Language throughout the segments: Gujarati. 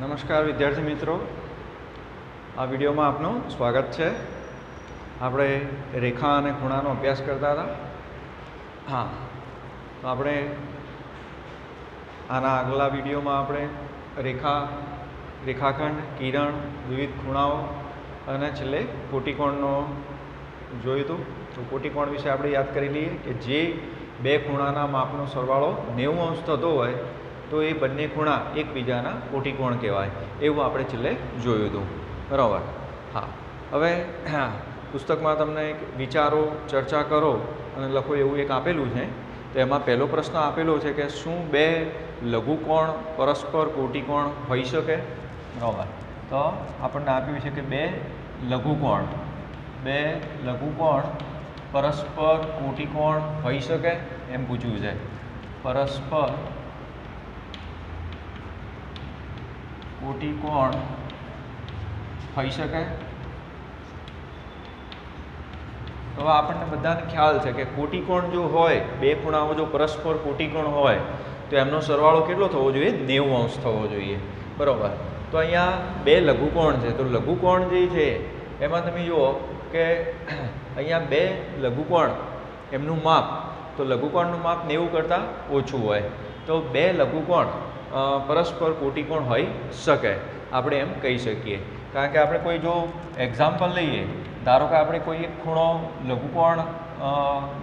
નમસ્કાર વિદ્યાર્થી મિત્રો, આ વિડીયોમાં આપનું સ્વાગત છે. આપણે રેખા અને ખૂણાનો અભ્યાસ કરતા હતા. હા, તો આપણે આના આગલા વિડીયોમાં આપણે રેખાખંડ, કિરણ, વિવિધ ખૂણાઓ અને છેલ્લે કોટિકોણનો જોયું હતું. તો કોટિકોણ વિશે આપણે યાદ કરી લઈએ કે જે બે ખૂણાના માપનો સરવાળો 90 અંશ થતો હોય તો એ બંને ખૂણા એકબીજાના કોટિકોણ કહેવાય, એવું આપણે છેલ્લે જોયું હતું. બરાબર. હા, હવે પુસ્તકમાં તમને એક વિચારો, ચર્ચા કરો અને લખો એવું એક આપેલું છે. તો એમાં પહેલો પ્રશ્ન આપેલો છે કે શું બે લઘુકોણ પરસ્પર કોટિકોણ હોઈ શકે? બરાબર. તો આપણને આપ્યું છે કે બે લઘુકોણ પરસ્પર કોટિકોણ હોઈ શકે એમ પૂછ્યું છે. પરસ્પર કોટિકોણ હોઈ શકે. તો આપણને બધાને ખ્યાલ છે કે કોટિકોણ જો હોય, બે ખૂણાઓ જો પરસ્પર કોટિકોણ હોય તો એમનો સરવાળો કેટલો થવો જોઈએ? 90 અંશ થવો જોઈએ. બરાબર. તો અહીંયા બે લઘુકોણ છે. તો લઘુકોણ જે છે એમાં તમે જુઓ કે અહીંયા બે લઘુકોણ, એમનું માપ, તો લઘુકોણનું માપ 90 કરતાં ઓછું હોય. તો બે લઘુકોણ પરસ્પર કોટિકોણ હોઈ શકે, આપણે એમ કહી શકીએ. કારણ કે આપણે કોઈ જો એક્ઝામ્પલ લઈએ, ધારો કે આપણે કોઈ એક ખૂણો લઘુકોણ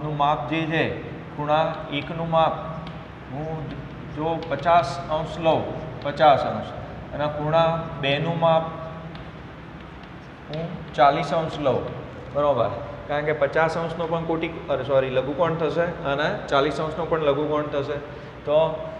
નું માપ જે છે, ખૂણા એકનું માપ હું જો 50 અંશ લઉં, 50 અંશ, અને ખૂણા બેનું માપ હું 40 અંશ લઉં. બરાબર. કારણ કે 50 અંશનો પણ લઘુકોણ થશે અને 40 અંશનો પણ લઘુકોણ થશે. તો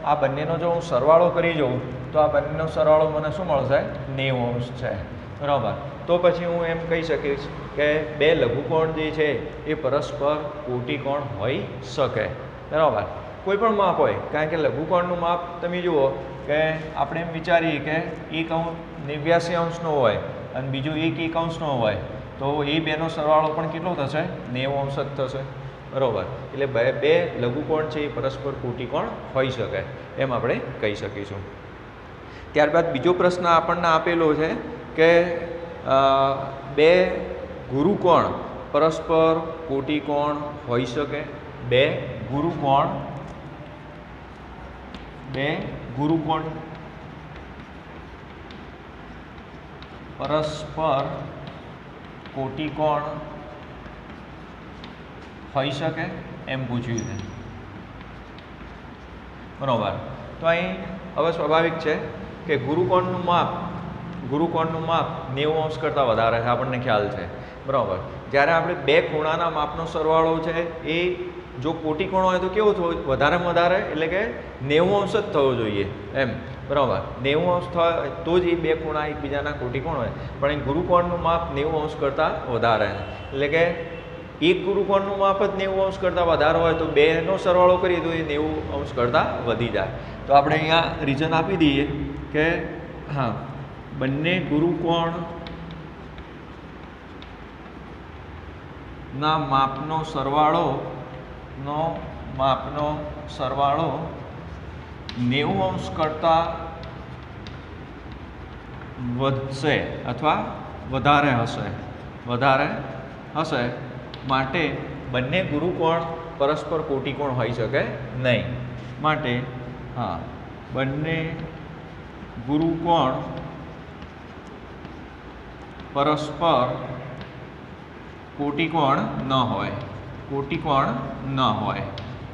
આ બંનેનો જો હું સરવાળો કરી જોઉં તો આ બંનેનો સરવાળો મને શું મળશે? 90 અંશ છે. બરાબર. તો પછી હું એમ કહી શકીશ કે બે લઘુકોણ જે છે એ પરસ્પર કોટિકોણ હોઈ શકે. બરાબર. કોઈ પણ માપ હોય, કારણ કે લઘુકોણનું માપ તમે જુઓ કે આપણે એમ વિચારીએ કે એક 89 અંશનો હોય અને બીજું 1 અંશનો હોય, તો એ બેનો સરવાળો પણ કેટલો થશે? 90 અંશ જ થશે. બરાબર. એટલે બે લઘુકોણ છે એ પરસ્પર કોટિકોણ હોઈ શકે એમ આપણે કહી શકીશું. ત્યારબાદ બીજો પ્રશ્ન આપણને આપેલો છે કે બે ગુરુકોણ પરસ્પર કોટિકોણ હોઈ શકે. બે ગુરુકોણ પરસ્પર કોટિકોણ હોઈ શકે એમ પૂછ્યું છે. બરાબર. તો અહીં હવે સ્વાભાવિક છે કે ગુરુકોણનું માપ 90 અંશ કરતાં વધારે છે, આપણને ખ્યાલ છે. બરાબર. જ્યારે આપણે બે ખૂણાના માપનો સરવાળો છે એ જો કોટિકોણ હોય તો કેવો થવો? વધારેમાં વધારે, એટલે કે 90 અંશ જ થવો જોઈએ એમ. બરાબર. 90 અંશ થાય તો જ એ બે ખૂણા એકબીજાના કોટિકોણ હોય. પણ એ ગુરુકોણનું માપ 90 અંશ કરતાં વધારે છે. એટલે કે એક ગુરુકોણનું માપ જ 90 અંશ કરતાં વધારે હોય તો બેનો સરવાળો કરીએ તો એ 90 અંશ કરતાં વધી જાય. તો આપણે અહીંયા રીઝન આપી દઈએ કે હા, બંને ગુરુકોણ ના માપનો સરવાળો 90 અંશ કરતાં વધશે અથવા વધારે હશે માટે બંને ગુરુકોણ પરસ્પર કોટિકોણ હોઈ શકે નહીં. માટે હા, બંને ગુરુકોણ પરસ્પર કોટિકોણ ન હોય.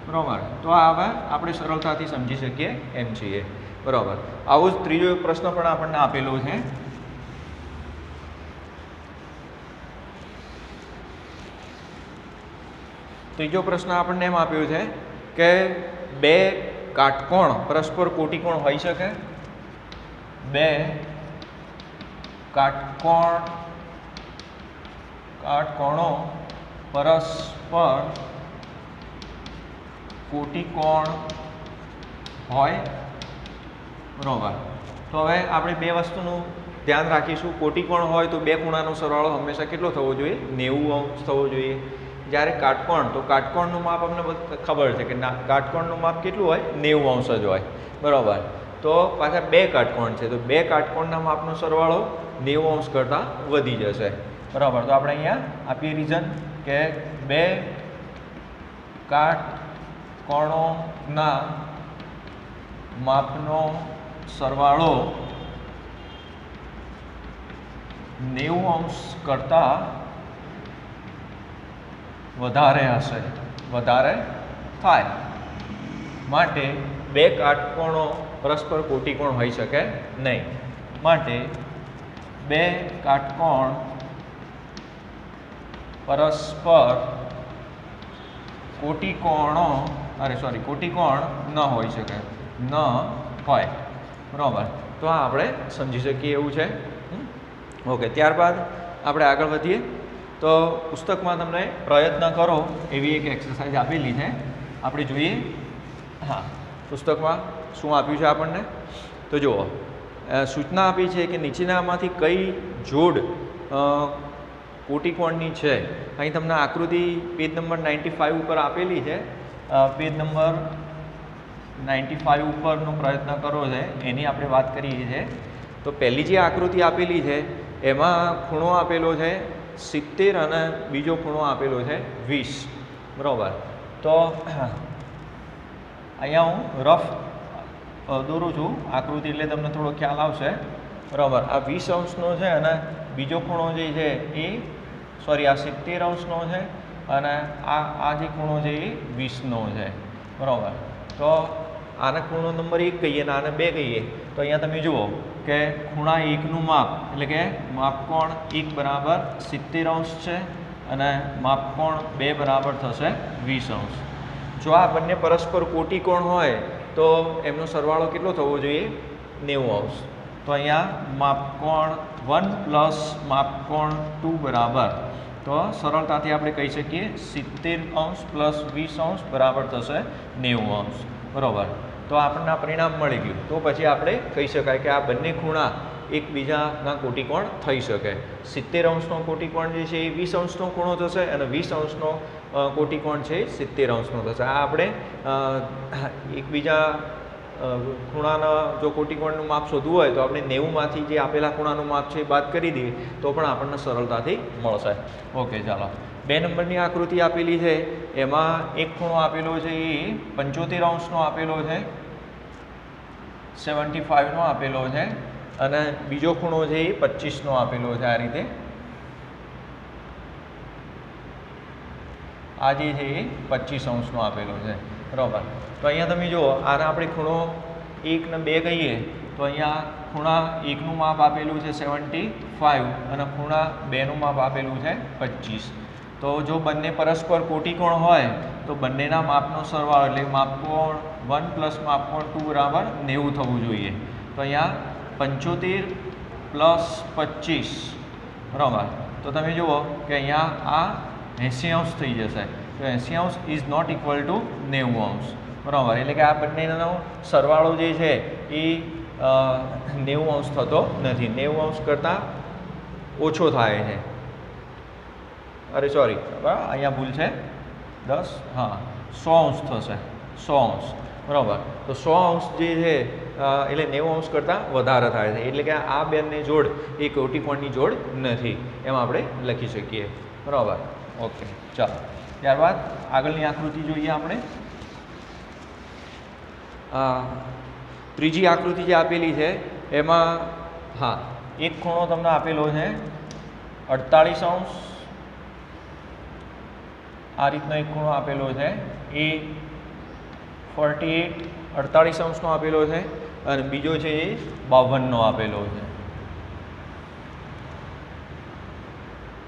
બરાબર. તો આ હવે આપણે સરળતાથી સમજી શકીએ એમ છીએ. બરાબર. આવો જ ત્રીજો પ્રશ્ન પણ આપણને આપેલો છે. ત્રીજો પ્રશ્ન આપણને એમ આપ્યો છે કે બે કાટકોણ પરસ્પર કોટિકોણ હોઈ શકે. બે કાટકોણો પરસ્પર કોટિકોણ હોય. બરાબર. તો હવે આપણે બે વસ્તુનું ધ્યાન રાખીશું. કોટિકોણ હોય તો બે ખૂણાનો સરવાળો હંમેશા કેટલો થવો જોઈએ? 90 અંશ થવો જોઈએ. જ્યારે કાટકોણ, તો કાટકોણનું માપ અમને ખબર છે કે કાટકોણનું માપ કેટલું હોય? 90 અંશ જ હોય. બરાબર. તો પાછા બે કાટકોણ છે, તો બે કાટકોણના માપનો સરવાળો 90 અંશ કરતાં વધી જશે, બરાબર. તો આપણે અહીંયા આપીએ રીઝન કે બે કાટકોણોના માપનો સરવાળો 90 અંશ કરતાં વધારે હશે, વધારે થાય માટે બે કાટકોણો પરસ્પર કોટિકોણ હોઈ શકે નહીં. માટે બે કાટકોણ પરસ્પર કોટિકોણ ન હોઈ શકે, ન હોય, બરાબર. તો આ આપણે સમજી શકીએ એવું છે. ઓકે, ત્યારબાદ આપણે આગળ વધીએ. તો પુસ્તકમાં તમને પ્રયત્ન કરો એવી એક એક્સરસાઇઝ આપેલી છે, આપણે જોઈએ. હા, પુસ્તકમાં શું આપ્યું છે આપણને તો જુઓ. સૂચના આપી છે કે નીચેનામાંથી કઈ જોડ કોટિકોણની છે. અહીં તમને આકૃતિ પેજ નંબર 95 ઉપર આપેલી છે. પેજ નંબર 95 ઉપરનો પ્રયત્ન કરો છે એની આપણે વાત કરીએ છીએ. તો પહેલી જે આકૃતિ આપેલી છે એમાં ખૂણો આપેલો છે 70 અને બીજો ખૂણો આપેલો છે 20, બરાબર. તો અહીંયા હું રફ દોરું છું આકૃતિ એટલે તમને થોડો ખ્યાલ આવશે, બરાબર. આ 20 અંશનો છે અને બીજો ખૂણો જે છે એ આ 70 અંશનો છે અને આ જે ખૂણો છે એ 20નો છે, બરાબર. તો આને ખૂણો નંબર 1 કહીએ અને આને 2 કહીએ. તો અહીંયા તમે જુઓ કે ખૂણા 1નું માપ એટલે કે માપકોણ 1 બરાબર 70 અંશ છે અને માપકોણ 2 બરાબર થશે 20 અંશ. જો આ બંને પરસ્પર કોટિકોણ હોય તો એમનો સરવાળો કેટલો થવો જોઈએ? 90 અંશ. તો અહીંયા માપકોણ 1 પ્લસ માપકોણ 2 બરાબર, તો સરળતાથી આપણે કહી શકીએ 70 અંશ પ્લસ 20 અંશ બરાબર થશે 90 અંશ, બરાબર. તો આપણને આ પરિણામ મળી ગયું. તો પછી આપણે કહી શકાય કે આ બંને ખૂણા એકબીજાના કોટિકોણ થઈ શકે. 70 અંશનો કોટિકોણ જે છે એ 20 અંશનો ખૂણો થશે અને 20 અંશનો કોટિકોણ છે 70 અંશનો થશે. આ આપણે એકબીજા ખૂણાના જો કોટિકોણનું માપ શોધવું હોય તો આપણે 90માંથી જે આપેલા ખૂણાનું માપ છે એ બાદ કરી દઈએ તો પણ આપણને સરળતાથી મળશે. ઓકે, ચાલો. 2 નંબરની આકૃતિ આપેલી છે એમાં એક ખૂણો આપેલો છે એ 75 અંશનો આપેલો છે, 75નો આપેલો છે અને બીજો ખૂણો છે એ 25નો આપેલો છે. આ રીતે આ જે છે એ 25 અંશનો આપેલો છે, બરાબર. તો અહીંયા તમે જુઓ, આને આપણે ખૂણો 1 ને 2 કહીએ તો અહીંયા ખૂણા 1નું માપ આપેલું છે 75 અને ખૂણા 2નું માપ આપેલું છે 25. તો જો બંને પરસ્પર કોટિકોણ હોય તો બંનેના માપનો સરવાળો એટલે માપકોણ 1 પ્લસ માપકોણ 2 બરાબર 90 થવું જોઈએ. તો અહીંયા 75 પ્લસ 25, બરાબર. તો તમે જુઓ કે અહીંયા આ 80 અંશ થઈ જશે. તો 80 અંશ ઇઝ નોટ ઇક્વલ ટુ 90 અંશ, બરાબર. એટલે કે આ બંનેનો સરવાળો જે છે એ 90 અંશ થતો નથી, 90 અંશ કરતાં ઓછો થાય છે. અરે સોરી, અહીંયા ભૂલ છે 10, હા 100 અંશ થશે, 100 અંશ, બરાબર. તો 100 અંશ જે છે એટલે 90 અંશ કરતાં વધારે થાય છે. એટલે કે આ બંને જોડ એ કોટિકોણની જોડ નથી એમ આપણે લખી શકીએ, બરાબર. ઓકે, ચાલો. ત્યારબાદ આગળની આકૃતિ જોઈએ આપણે. ત્રીજી આકૃતિ જે આપેલી છે એમાં હા એક ખૂણો તમને આપેલો છે 48 અંશ. આ રીતનો એક ખૂણો આપેલો છે એ 48 અંશનો આપેલો છે અને બીજો છે એ 52નો આપેલો છે.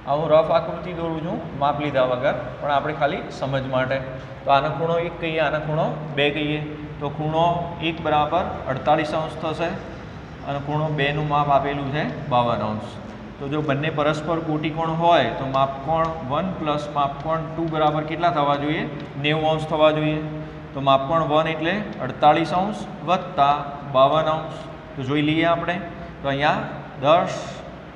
આ હું રફ આકૃતિ દોરું છું માપ લીધા વગર, પણ આપણે ખાલી સમજ માટે. તો આનો ખૂણો 1 કહીએ, આનો ખૂણો 2 કહીએ. તો ખૂણો 1 બરાબર 48 અંશ થશે અને ખૂણો 2નું માપ આપેલું છે 52 અંશ. તો જો બંને પરસ્પર કોટિકોણ હોય તો માપકોણ 1 પ્લસ માપકોણ 2 બરાબર કેટલા થવા જોઈએ? 90 અંશ થવા જોઈએ. તો માપકોણ 1 એટલે 48 અંશ વત્તા 52 અંશ. તો જોઈ લઈએ આપણે. તો અહીંયા 10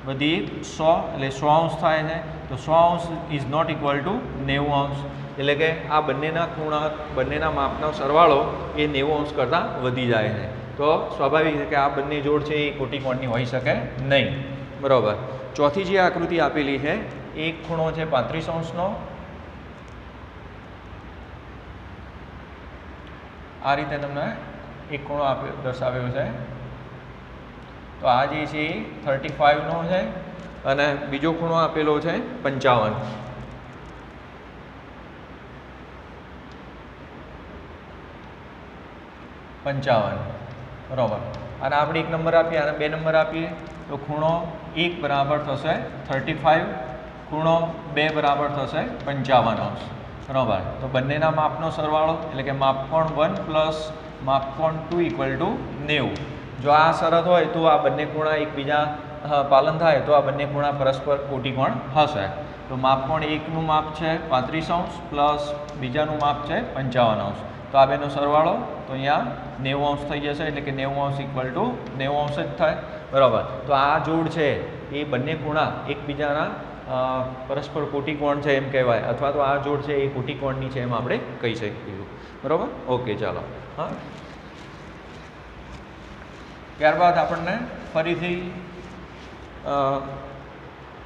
વધી 100 એટલે 100 અંશ થાય છે. તો 100 અંશ ઇઝ નોટ ઇક્વલ ટુ 90 અંશ. એટલે કે આ બંનેના ખૂણા બંનેના માપનો સરવાળો એ 90 અંશ કરતાં વધી જાય છે. તો સ્વાભાવિક છે કે આ બંને જોડ છે એ કોટિકોણની હોઈ શકે નહીં, બરાબર. ચોથી જે આકૃતિ આપેલી છે એક ખૂણો છે 35°નો, આ રીતે તમને એક ખૂણો દર્શાવ્યો છે. તો આ જે છે એ 35નો છે અને બીજો ખૂણો આપેલો છે 55. બરાબર. અને આપણે 1 નંબર આપીએ અને 2 નંબર આપીએ તો ખૂણો 1 બરાબર થશે 35, ખૂણો 2 બરાબર થશે 55°. બરાબર. તો બંનેના માપનો સરવાળો એટલે કે માપકોણ 1 પ્લસ માપકોણ 2 = 90. જો આ શરત હોય તો આ બંને ખૂણા એકબીજા પાલન થાય તો આ બંને ખૂણા પરસ્પર કોટિકોણ હશે. તો માપકોણ 1નું માપ છે 35° પ્લસ બીજાનું માપ છે 55°. તો આ બેનો સરવાળો તો અહીંયા 90° થઈ જશે એટલે કે 90° = 90° જ થાય, બરાબર. તો આ જોડ છે એ બંને ખૂણા એકબીજાના પરસ્પર કોટિકોણ છે એમ કહેવાય, અથવા તો આ જોડ છે એ કોટિકોણની છે એમ આપણે કહી શકીશું, બરાબર. ઓકે, ચાલો. હા, ત્યારબાદ આપણને ફરીથી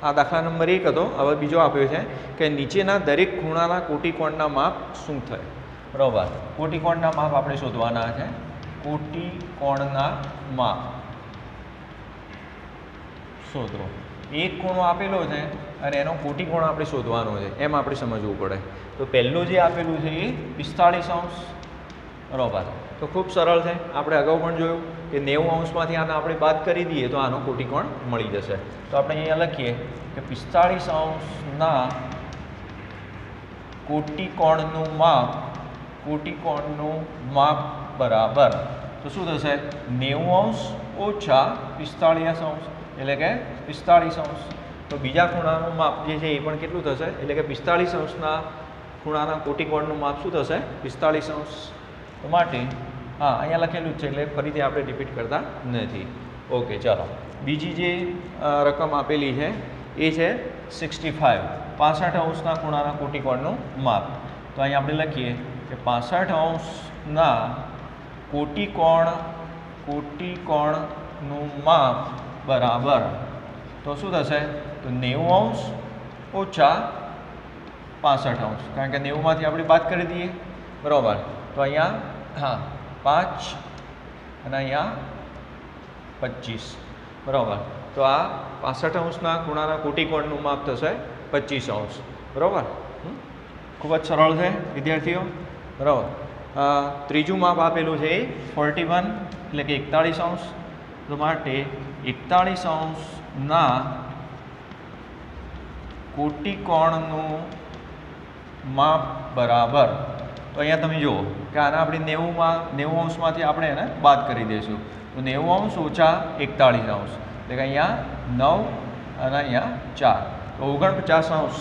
આ દાખલા નંબર 1 હતો, હવે બીજો આપ્યો છે કે નીચેના દરેક ખૂણાના કોટિકોણના માપ શું થાય, બરાબર. કોટિકોણના માપ આપણે શોધવાના છે. કોટિકોણના માપ શોધો. એક ખૂણો આપેલો છે અને એનો કોટિકોણ આપણે શોધવાનો છે, એમ આપણે સમજવું પડે. તો પહેલું જે આપેલું છે એ 45°, બરાબર. તો ખૂબ સરળ છે, આપણે અગાઉ પણ જોયું કે 90°માંથી આને આપણે બાદ કરી દઈએ તો આનો કોટિકોણ મળી જશે. તો આપણે અહીંયા લખીએ કે 45°ના કોટિકોણનું માપ બરાબર, તો શું થશે 90° ઓછા 45°, એટલે કે 45°. તો બીજા ખૂણાનું માપ જે છે એ પણ કેટલું થશે, એટલે કે 45°ના ખૂણાના કોટિકોણનું માપ શું થશે 45°. તો માટે હા અહીંયા લખેલું જ છે એટલે ફરીથી આપણે રિપીટ કરતા નથી. ઓકે, ચાલો. બીજી જે રકમ આપેલી છે એ છે 65, 65°ના ખૂણાના કોટિકોણનું માપ. તો અહીંયા આપણે લખીએ કે 65°ના કોટિકોણનું માપ બરાબર, તો શું થશે, તો 90° ઓછા 65°, કારણ કે 90માંથી આપણે બાદ કરી દઈએ, બરાબર. તો અહીંયા હા 5 અને અહીંયા 25, બરાબર. તો આ 65°ના ખૂણાના કોટિકોણનું માપ થશે 25°, બરાબર. ખૂબ જ સરળ છે વિદ્યાર્થીઓ, બરાબર. ત્રીજું માપ આપેલું છે એ 41 એટલે કે 41°. તો માટે 41°ના કોટિકોણનું માપ બરાબર. તો અહીંયા તમે જુઓ કે આને આપણે 90°માંથી આપણે એને બાદ કરી દઈશું. તો 90° ઓછા 41°, એટલે કે અહીંયા 9 અને અહીંયા 4, તો 49°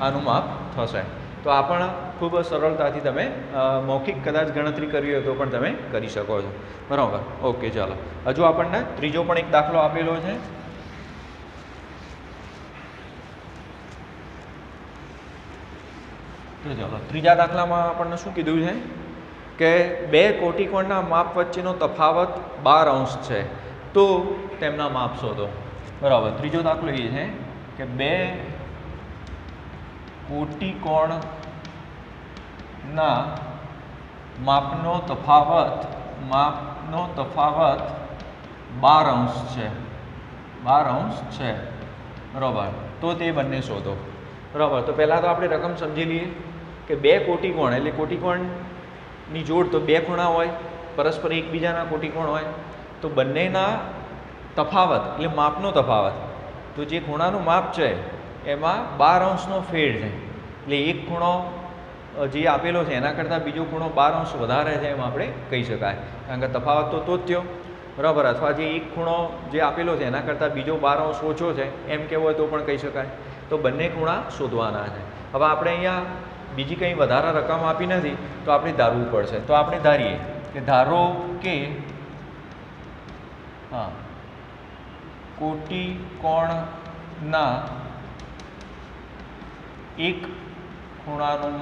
આનું માપ થશે. તો આ પણ ખૂબ સરળતાથી તમે મૌખિક કદાચ ગણતરી કરવી હોય તો પણ તમે કરી શકો છો, બરાબર. ઓકે, ચાલો. હજુ આપણને ત્રીજો પણ એક દાખલો આપેલો છે. તો ચાલો, ત્રીજા દાખલામાં આપણને શું કીધું છે કે બે કોટિકોણના માપ વચ્ચેનો તફાવત 12° છે, તો તેમના માપ શોધો, બરાબર. ત્રીજો દાખલો એ છે કે બે કોટિકોણના માપનો તફાવત 12° છે, 12° છે, બરાબર. તો તે બંને શોધો, બરાબર. તો પહેલાં તો આપણે રકમ સમજી લઈએ કે બે કોટિકોણ એટલે કોટિકોણની જોડ તો બે ખૂણા હોય, પરસ્પર એકબીજાના કોટિકોણ હોય. તો બંનેના તફાવત એટલે માપનો તફાવત, તો જે ખૂણાનું માપ છે એમાં 12°નો ફેર છે, એટલે એક ખૂણો જે આપેલો છે એના કરતાં બીજો ખૂણો 12° વધારે છે એમ આપણે કહી શકાય, કારણ કે તફાવત તો જ થયો, બરાબર. અથવા જે એક ખૂણો જે આપેલો છે એના કરતાં બીજો 12° ઓછો છે એમ કહેવો હોય તો પણ કહી શકાય. તો બંને ખૂણા શોધવાના છે. હવે આપણે અહીંયા બીજી કંઈ વધારે રકમ આપી નથી તો આપણે ધારવું પડશે. તો આપણે ધારીએ કે ધારો કે હા કોટિકોણના એક ખૂણાનું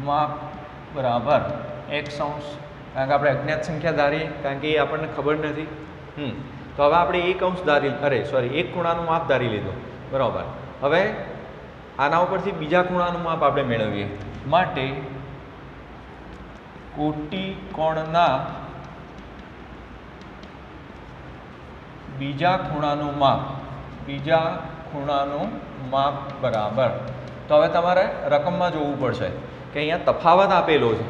માપ બરાબર x અંશ કારણ કે આપણે અજ્ઞાત સંખ્યા ધારીએ, કારણ કે એ આપણને ખબર નથી. તો હવે આપણે એક અંશ એક ખૂણાનું માપ ધારી લીધું, બરાબર. હવે આના ઉપરથી બીજા ખૂણાનું માપ આપણે મેળવીએ. માટે કોટિકોણના બીજા ખૂણાનું માપ બરાબર. તો હવે તમારે રકમમાં જોવું પડશે કે અહીંયા તફાવત આપેલો છે.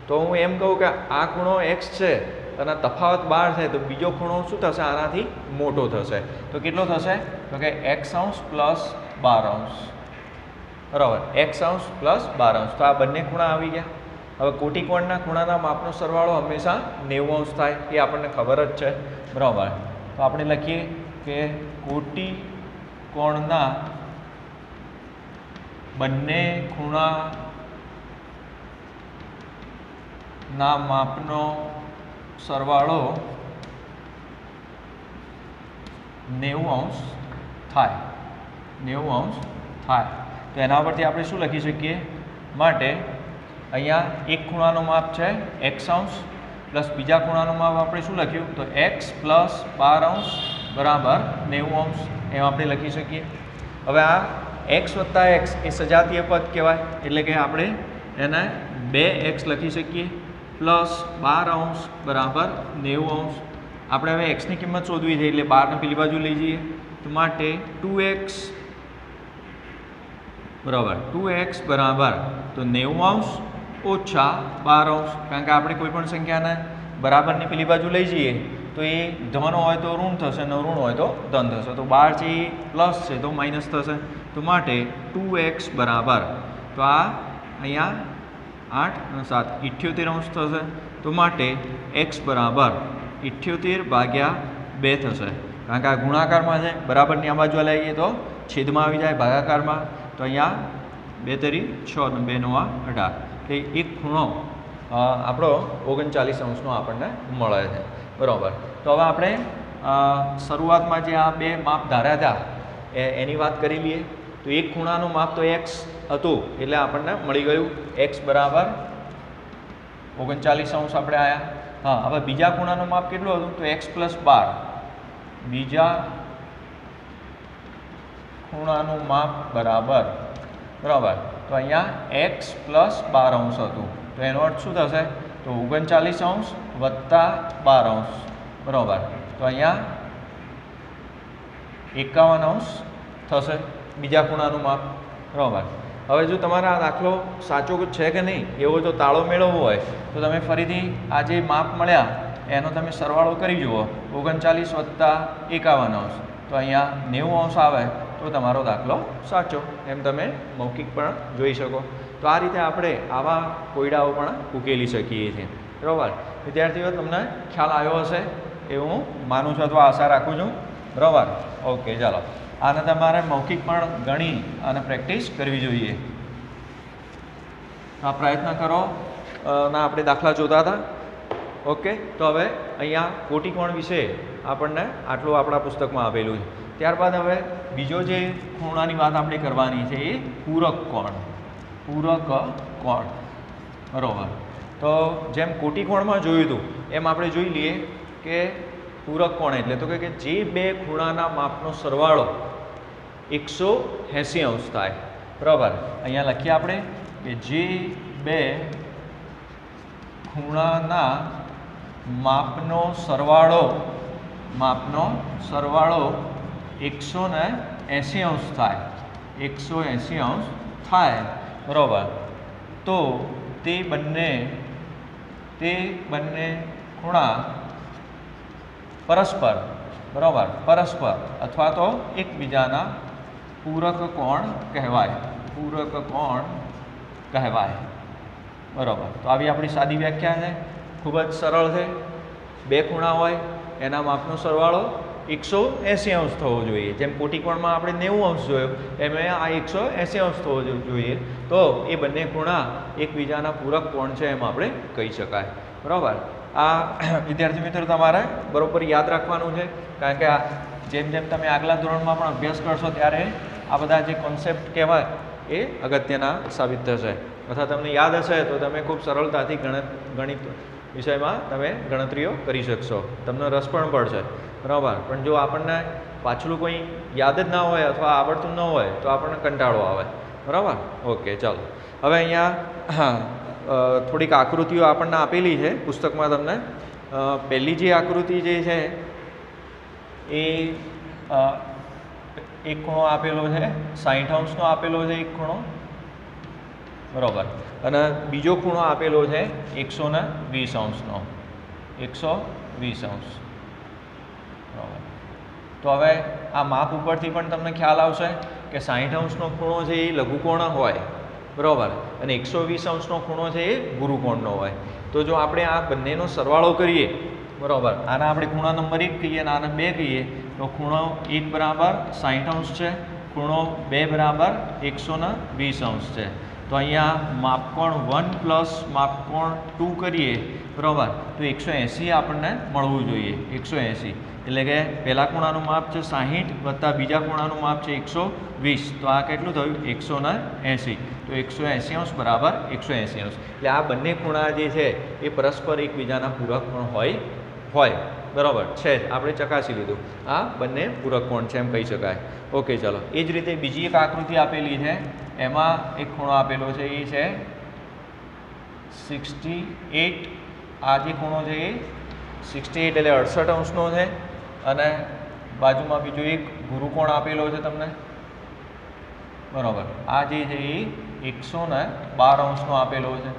તો હું એમ કહું કે આ ખૂણો x છે અને તફાવત 12 છે, તો બીજો ખૂણો શું થશે? આનાથી મોટો થશે. તો કેટલો થશે? તો કે x અંશ પ્લસ 12 અંશ, બરાબર. x અંશ પ્લસ 12 અંશ. તો આ બંને ખૂણા આવી ગયા. હવે કોટિકોણના ખૂણાના માપનો સરવાળો હંમેશા 90 અંશ થાય, એ આપણને ખબર જ છે, બરાબર. તો આપણે લખીએ કે કોટિકોણના બંને ખૂણાના માપનો સરવાળો 90 અંશ થાય. 90 અંશ થાય. તો એના પરથી આપણે શું લખી શકીએ? માટે અહીંયા એક ખૂણાનું માપ છે x અંશ પ્લસ બીજા ખૂણાનું માપ આપણે શું લખ્યું? તો x પ્લસ 12 અંશ બરાબર 90 અંશ, એમ આપણે લખી શકીએ. હવે આ x વત્તા x એ સજાતીય પદ કહેવાય, એટલે કે આપણે એને 2x લખી શકીએ પ્લસ 12 અંશ બરાબર 90 અંશ. આપણે હવે xની કિંમત શોધવી છે, એટલે 12ને પેલી બાજુ લઈ જઈએ. તો માટે 2x બરાબર 2x બરાબર તો 90 અંશ ઓછા 12 અંશ. કારણ કે આપણે કોઈ પણ સંખ્યાને બરાબરની પેલી બાજુ લઈ જઈએ તો એ ધન હોય તો ઋણ થશે અને ઋણ હોય તો ધન થશે. તો 12 છે એ પ્લસ છે તો માઇનસ થશે. તો માટે 2x બરાબર, તો આ અહીંયા 8 અને 7 78 અંશ થશે. તો માટે x બરાબર 78/2 થશે. કારણ કે આ ગુણાકારમાં છે, બરાબરની આ બાજુ લઈએ તો છેદમાં આવી જાય ભાગાકારમાં. તો અહીંયા 2 તરી 6 અને 2 × 18, એટલે એક ખૂણો આપણો 39 અંશનો આપણને મળે છે, બરાબર. તો હવે આપણે શરૂઆતમાં જે આ બે માપ ધાર્યા હતા એની વાત કરી લઈએ. તો એક ખૂણાનું માપ તો x હતું, એટલે આપણને મળી ગયું x બરાબર 39 અંશ આપણે આવ્યા. હા, હવે બીજા ખૂણાનું માપ કેટલું હતું? તો x પ્લસ 12. બીજા ખૂણાનું માપ બરાબર, તો અહીંયા x પ્લસ 12 અંશ હતું. તો એનો અર્થ શું થશે? તો 39 અંશ વત્તા 12 અંશ, બરાબર. તો અહીંયા 51 અંશ થશે બીજા ખૂણાનું માપ, બરાબર. હવે જો તમારે આ દાખલો સાચો છે કે નહીં એવો જો તાળો મેળવવો હોય તો તમે ફરીથી આ જે માપ મળ્યા એનો તમે સરવાળો કરી જુઓ. 39 વત્તા 51 અંશ, તો અહીંયા 90 અંશ આવે તો તમારો દાખલો સાચો, એમ તમે મૌખિક પણ જોઈ શકો. તો આ રીતે આપણે આવા કોયડાઓ પણ ઉકેલી શકીએ છીએ, બરાબર. વિદ્યાર્થીઓ, તમને ખ્યાલ આવ્યો હશે એવું હું માનું છું અથવા આશા રાખું છું, બરાબર. ઓકે, ચાલો. આને તમારે મૌખિક પણ ગણી અને પ્રેક્ટિસ કરવી જોઈએ. આ પ્રયત્ન કરો ના આપણે દાખલા જોતા હતા. ઓકે, તો હવે અહીંયા કોટિકોણ વિશે આપણને આટલું આપણા પુસ્તકમાં આપેલું છે. ત્યારબાદ હવે બીજો જે ખૂણાની વાત આપણે કરવાની છે એ પૂરક કોણ. બરાબર. તો જેમ કોટિકોણમાં જોયું હતું એમ આપણે જોઈ લઈએ કે પૂરક કોણ એટલે તો કે જે બે ખૂણાના માપનો સરવાળો 180 અંશ થાય, બરાબર. અહીંયા લખીએ આપણે કે જે બે ખૂણાના માપનો સરવાળો 180 અંશ થાય, 180 અંશ થાય, બરાબર. તો તે બંને ખૂણા પરસ્પર, બરાબર, પરસ્પર અથવા તો એકબીજાના પૂરક કોણ કહેવાય, બરાબર. તો આવી આપણી સાદી વ્યાખ્યા છે, ખૂબ જ સરળ છે. બે ખૂણા હોય એના માપનો સરવાળો 180 અંશ થવો જોઈએ. જેમ કોટિકોણમાં આપણે 90 અંશ જોયો એમ આ 180 અંશ થવો જોઈએ. તો એ બંને ખૂણા એકબીજાના પૂરક કોણ છે એમ આપણે કહી શકાય, બરાબર. આ વિદ્યાર્થી મિત્રો તમારે બરાબર યાદ રાખવાનું છે, કારણ કે જેમ જેમ તમે આગલા ધોરણમાં પણ અભ્યાસ કરશો ત્યારે આ બધા જે કોન્સેપ્ટ કહેવાય એ અગત્યના સાબિત થશે. અથવા તમને યાદ હશે તો તમે ખૂબ સરળતાથી ગણિત વિષયમાં તમે ગણતરીઓ કરી શકશો, તમને રસ પણ પડશે, બરાબર. પણ જો આપણને પાછલું કોઈ યાદ જ ના હોય અથવા આવડતું ન હોય તો આપણને કંટાળો આવે, બરાબર. ઓકે, ચાલો. હવે અહીંયા થોડીક આકૃતિઓ આપણને આપેલી છે પુસ્તકમાં તમને. પહેલી જે આકૃતિ જે છે એ એક ખૂણો આપેલો છે 60° આપેલો છે એક ખૂણો, બરાબર. અને બીજો ખૂણો આપેલો છે 120°, 120°, બરાબર. તો હવે આ માપ ઉપરથી પણ તમને ખ્યાલ આવશે કે 60°નો ખૂણો છે એ લઘુકોણ હોય, બરાબર, અને 120°નો ખૂણો છે એ ગુરુકોણનો હોય. તો જો આપણે આ બંનેનો સરવાળો કરીએ, બરાબર, આના આપણે ખૂણા નંબર 1 કહીએ અને આને 2 કહીએ, તો ખૂણો 1 બરાબર 60° છે, ખૂણો 2 બરાબર 120° છે. તો અહીંયા માપકોણ 1 પ્લસ માપકોણ 2 કરીએ, બરાબર, તો 180 આપણને મળવું જોઈએ, 180. એટલે કે પહેલા ખૂણાનું માપ છે 60 વત્તા બીજા ખૂણાનું માપ છે 120, તો આ કેટલું થયું 180. તો 180° બરાબર 180°. એટલે આ બંને ખૂણા જે છે એ પરસ્પર એકબીજાના પૂરક પણ હોય, બરાબર છે, આપણે ચકાસી લીધું. આ બંને પૂરક કોણ છે એમ કહી શકાય. ઓકે, ચાલો. એ જ રીતે બીજી એક આકૃતિ આપેલી છે, એમાં એક ખૂણો આપેલો છે એ છે 68. આ જે ખૂણો છે એ 68 એટલે 68°નો છે, અને બાજુમાં બીજો એક ગુરુકોણ આપેલો છે તમને, બરાબર. આ જે છે એ 112°નો આપેલો છે,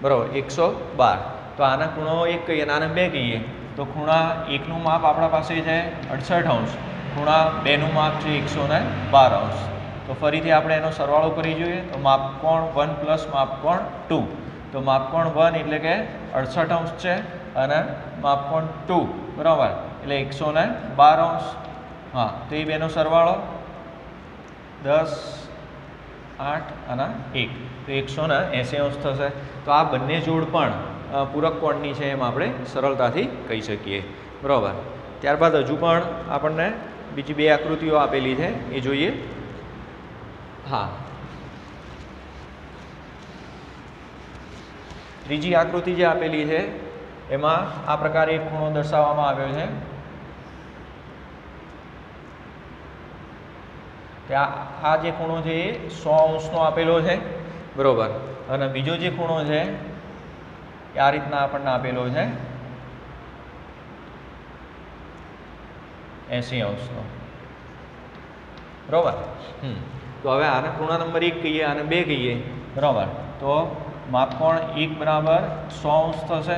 બરાબર, 112. તો આના ખૂણો 1 કહીએ અને આને 2 કહીએ, તો ખૂણા 1નું માપ આપણા પાસે છે 68°, ખૂણા 2નું માપ છે 112°. તો ફરીથી આપણે એનો સરવાળો કરી જોઈએ, તો માપકોણ 1 પ્લસ માપકોણ 2. તો માપકોણ 1 એટલે કે 68° છે અને માપકોણ 2, બરાબર, એટલે 112°. હા, તો એ બેનો સરવાળો 10, 8 અને 1, તો 180° થશે. તો આ બંને જોડ પણ પૂરક કોણની છે એમ આપણે સરળતાથી કહી શકીએ, બરાબર. ત્યારબાદ હજુ પણ આપણને બીજી 2 આકૃતિઓ આપેલી છે એ જોઈએ. હા, ત્રીજી આકૃતિ જે આપેલી છે એમાં આ પ્રકારે એક ખૂણો દર્શાવવામાં આવ્યો છે. આ જે ખૂણો છે એ 100°નો આપેલો છે, બરાબર, અને બીજો જે ખૂણો છે એ આ રીતના આપણને આપેલો છે 80°નો, બરાબર. તો હવે આને ખૂણા નંબર 1 કહીએ, આને 2 કહીએ, બરાબર. તો માપકોણ 1 બરાબર 100° થશે,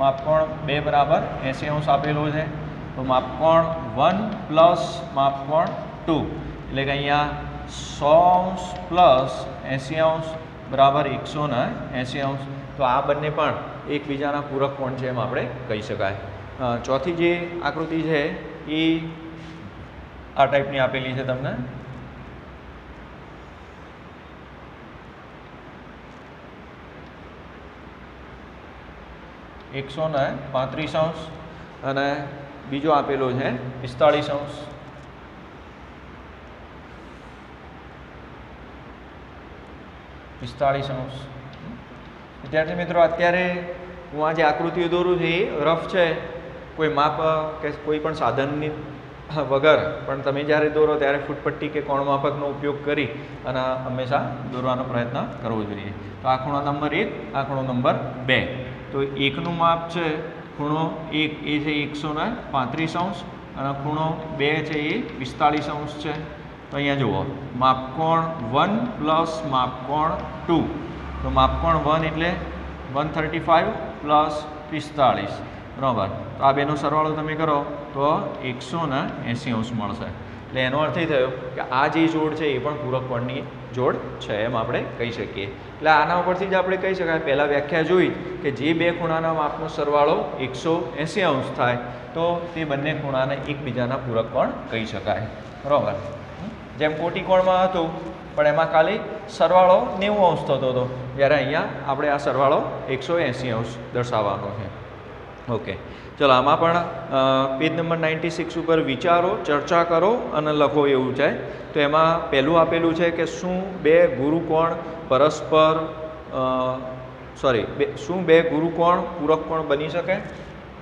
માપકોણ 2 બરાબર 80° આપેલો છે. તો માપકોણ 1 પ્લસ માપકોણ 2 એટલે કે અહીંયા 100° પ્લસ 80° બરાબર 180°. તો આ બંને પણ એકબીજાના પૂરક કોણ છે એમ આપણે કહી શકાય. ચોથી જે આકૃતિ છે એ આ ટાઈપની આપેલી છે તમને. (135°) અને બીજો આપેલો છે 45°. વિદ્યાર્થી મિત્રો, અત્યારે હું આ જે આકૃતિઓ દોરું છું એ રફ છે, કોઈ માપ કે કોઈ પણ સાધનની વગર, પણ તમે જ્યારે દોરો ત્યારે ફૂટપટ્ટી કે કોણમાપકનો ઉપયોગ કરી અને હંમેશા દોરવાનો પ્રયત્ન કરવો જોઈએ. તો આ ખૂણો નંબર 1, આ ખૂણો નંબર 2. તો 1નું માપ છે ખૂણો 1 એ છે 135° અને ખૂણો 2 છે એ 45° છે. તો અહીંયા જુઓ, માપકોણ 1 પ્લસ માપકોણ 2. તો માપકોણ 1 એટલે 135 પ્લસ 45, બરાબર. તો આ બેનો સરવાળો તમે કરો તો 180° મળશે. એટલે એનો અર્થ એ થયો કે આ જે જોડ છે એ પણ પૂરક કોણની જોડ છે એમ આપણે કહી શકીએ. એટલે આના ઉપરથી જ આપણે કહી શકાય, પહેલાં વ્યાખ્યા જોઈ કે જે બે ખૂણાના માપનો સરવાળો 180° થાય તો તે બંને ખૂણાને એકબીજાના પૂરક કોણ કહી શકાય, બરાબર. જેમ કોટીકોણમાં હતું પણ એમાં ખાલી સરવાળો 90° થતો હતો, જ્યારે અહીંયા આપણે આ સરવાળો 180° દર્શાવવાનો છે. ઓકે, ચલો. આમાં પણ પેજ નંબર 96 ઉપર વિચારો, ચર્ચા કરો અને લખો એવું છે. તો એમાં પહેલું આપેલું છે કે શું બે ગુરુકોણ પરસ્પર સોરી શું બે ગુરુકોણ પૂરક કોણ બની શકે?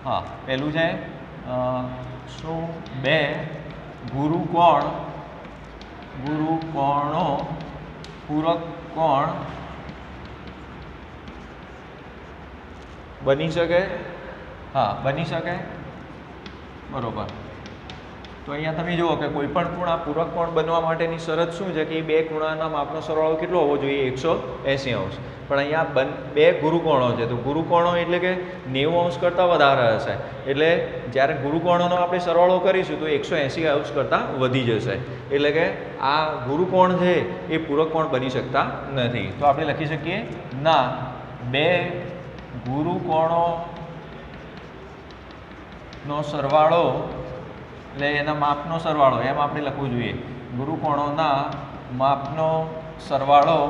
હા, પહેલું છે શું બે ગુરુકોણો પૂરક કોણ બની શકે? હા, બની શકે. બરોબર. તો અહીંયા તમે જુઓ કે કોઈ પણ ખૂણા પૂરક કોણ બનવા માટેની શરત શું છે કે બે ખૂણાના માપનો સરવાળો કેટલો હોવો જોઈએ? 180 અંશ. પણ અહીંયા બે ગુરુકોણો છે, તો ગુરુકોણો એટલે કે 90 અંશ કરતાં વધારે હશે. એટલે જ્યારે ગુરુકોણોનો આપણે સરવાળો કરીશું તો 180 અંશ કરતાં વધી જશે. એટલે કે આ ગુરુકોણ છે એ પૂરક કોણ બની શકતા નથી. તો આપણે લખી શકીએ ના, બે ગુરુકોણોનો સરવાળો એટલે એના માપનો સરવાળો એમ આપણે લખવું જોઈએ. ગુરુકોણોના માપનો સરવાળો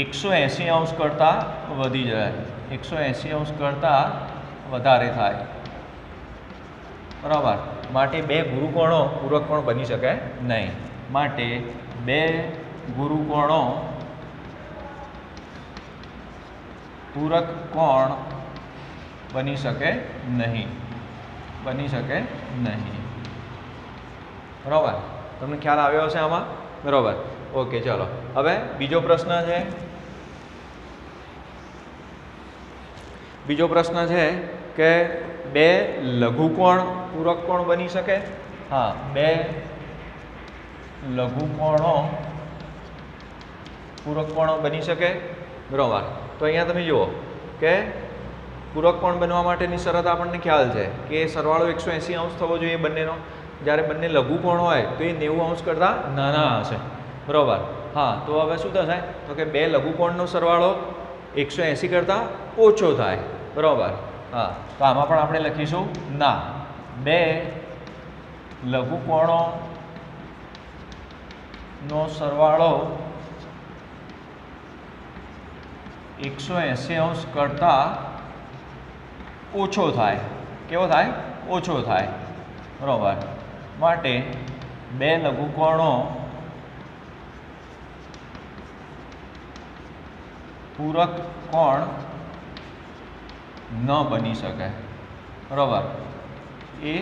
180 અંશ કરતાં વધી જાય, 180 અંશ કરતાં વધારે થાય. બરાબર. માટે બે ગુરુકોણો પૂરક કોણ બની શકે નહીં. માટે બે ગુરુકોણો પૂરક કોણ બની શકે નહીં. બરાબર. તમને ખ્યાલ આવ્યો હશે આમાં? બરાબર. ઓકે, ચાલો હવે બીજો પ્રશ્ન છે. બીજો પ્રશ્ન છે કે બે લઘુકોણ પૂરક કોણ બની શકે? હા, બે લઘુકોણો પૂરક કોણો બની શકે. બરાબર. તો અહીંયા તમે જુઓ કે પૂરક કોણ બનવા માટેની શરત આપણને ખ્યાલ છે કે સરવાળો 180 અંશ થવો જોઈએ બંનેનો. જ્યારે બંને લઘુકોણ હોય તો એ 90 અંશ કરતાં નાના હશે. બરાબર. હા, તો હવે શું થશે તો કે બે લઘુકોણનો સરવાળો 180 કરતાં ઓછો થાય. બરાબર. હા, તો આમાં પણ આપણે લખીશું ના, બે લઘુકોણોનો સરવાળો 180 અંશ કરતાં ઓછો થાય. કેવો થાય? ઓછો થાય. બરાબર. માટે બે લઘુકોણો પૂરક કોણ ન બની શકે. બરાબર. એ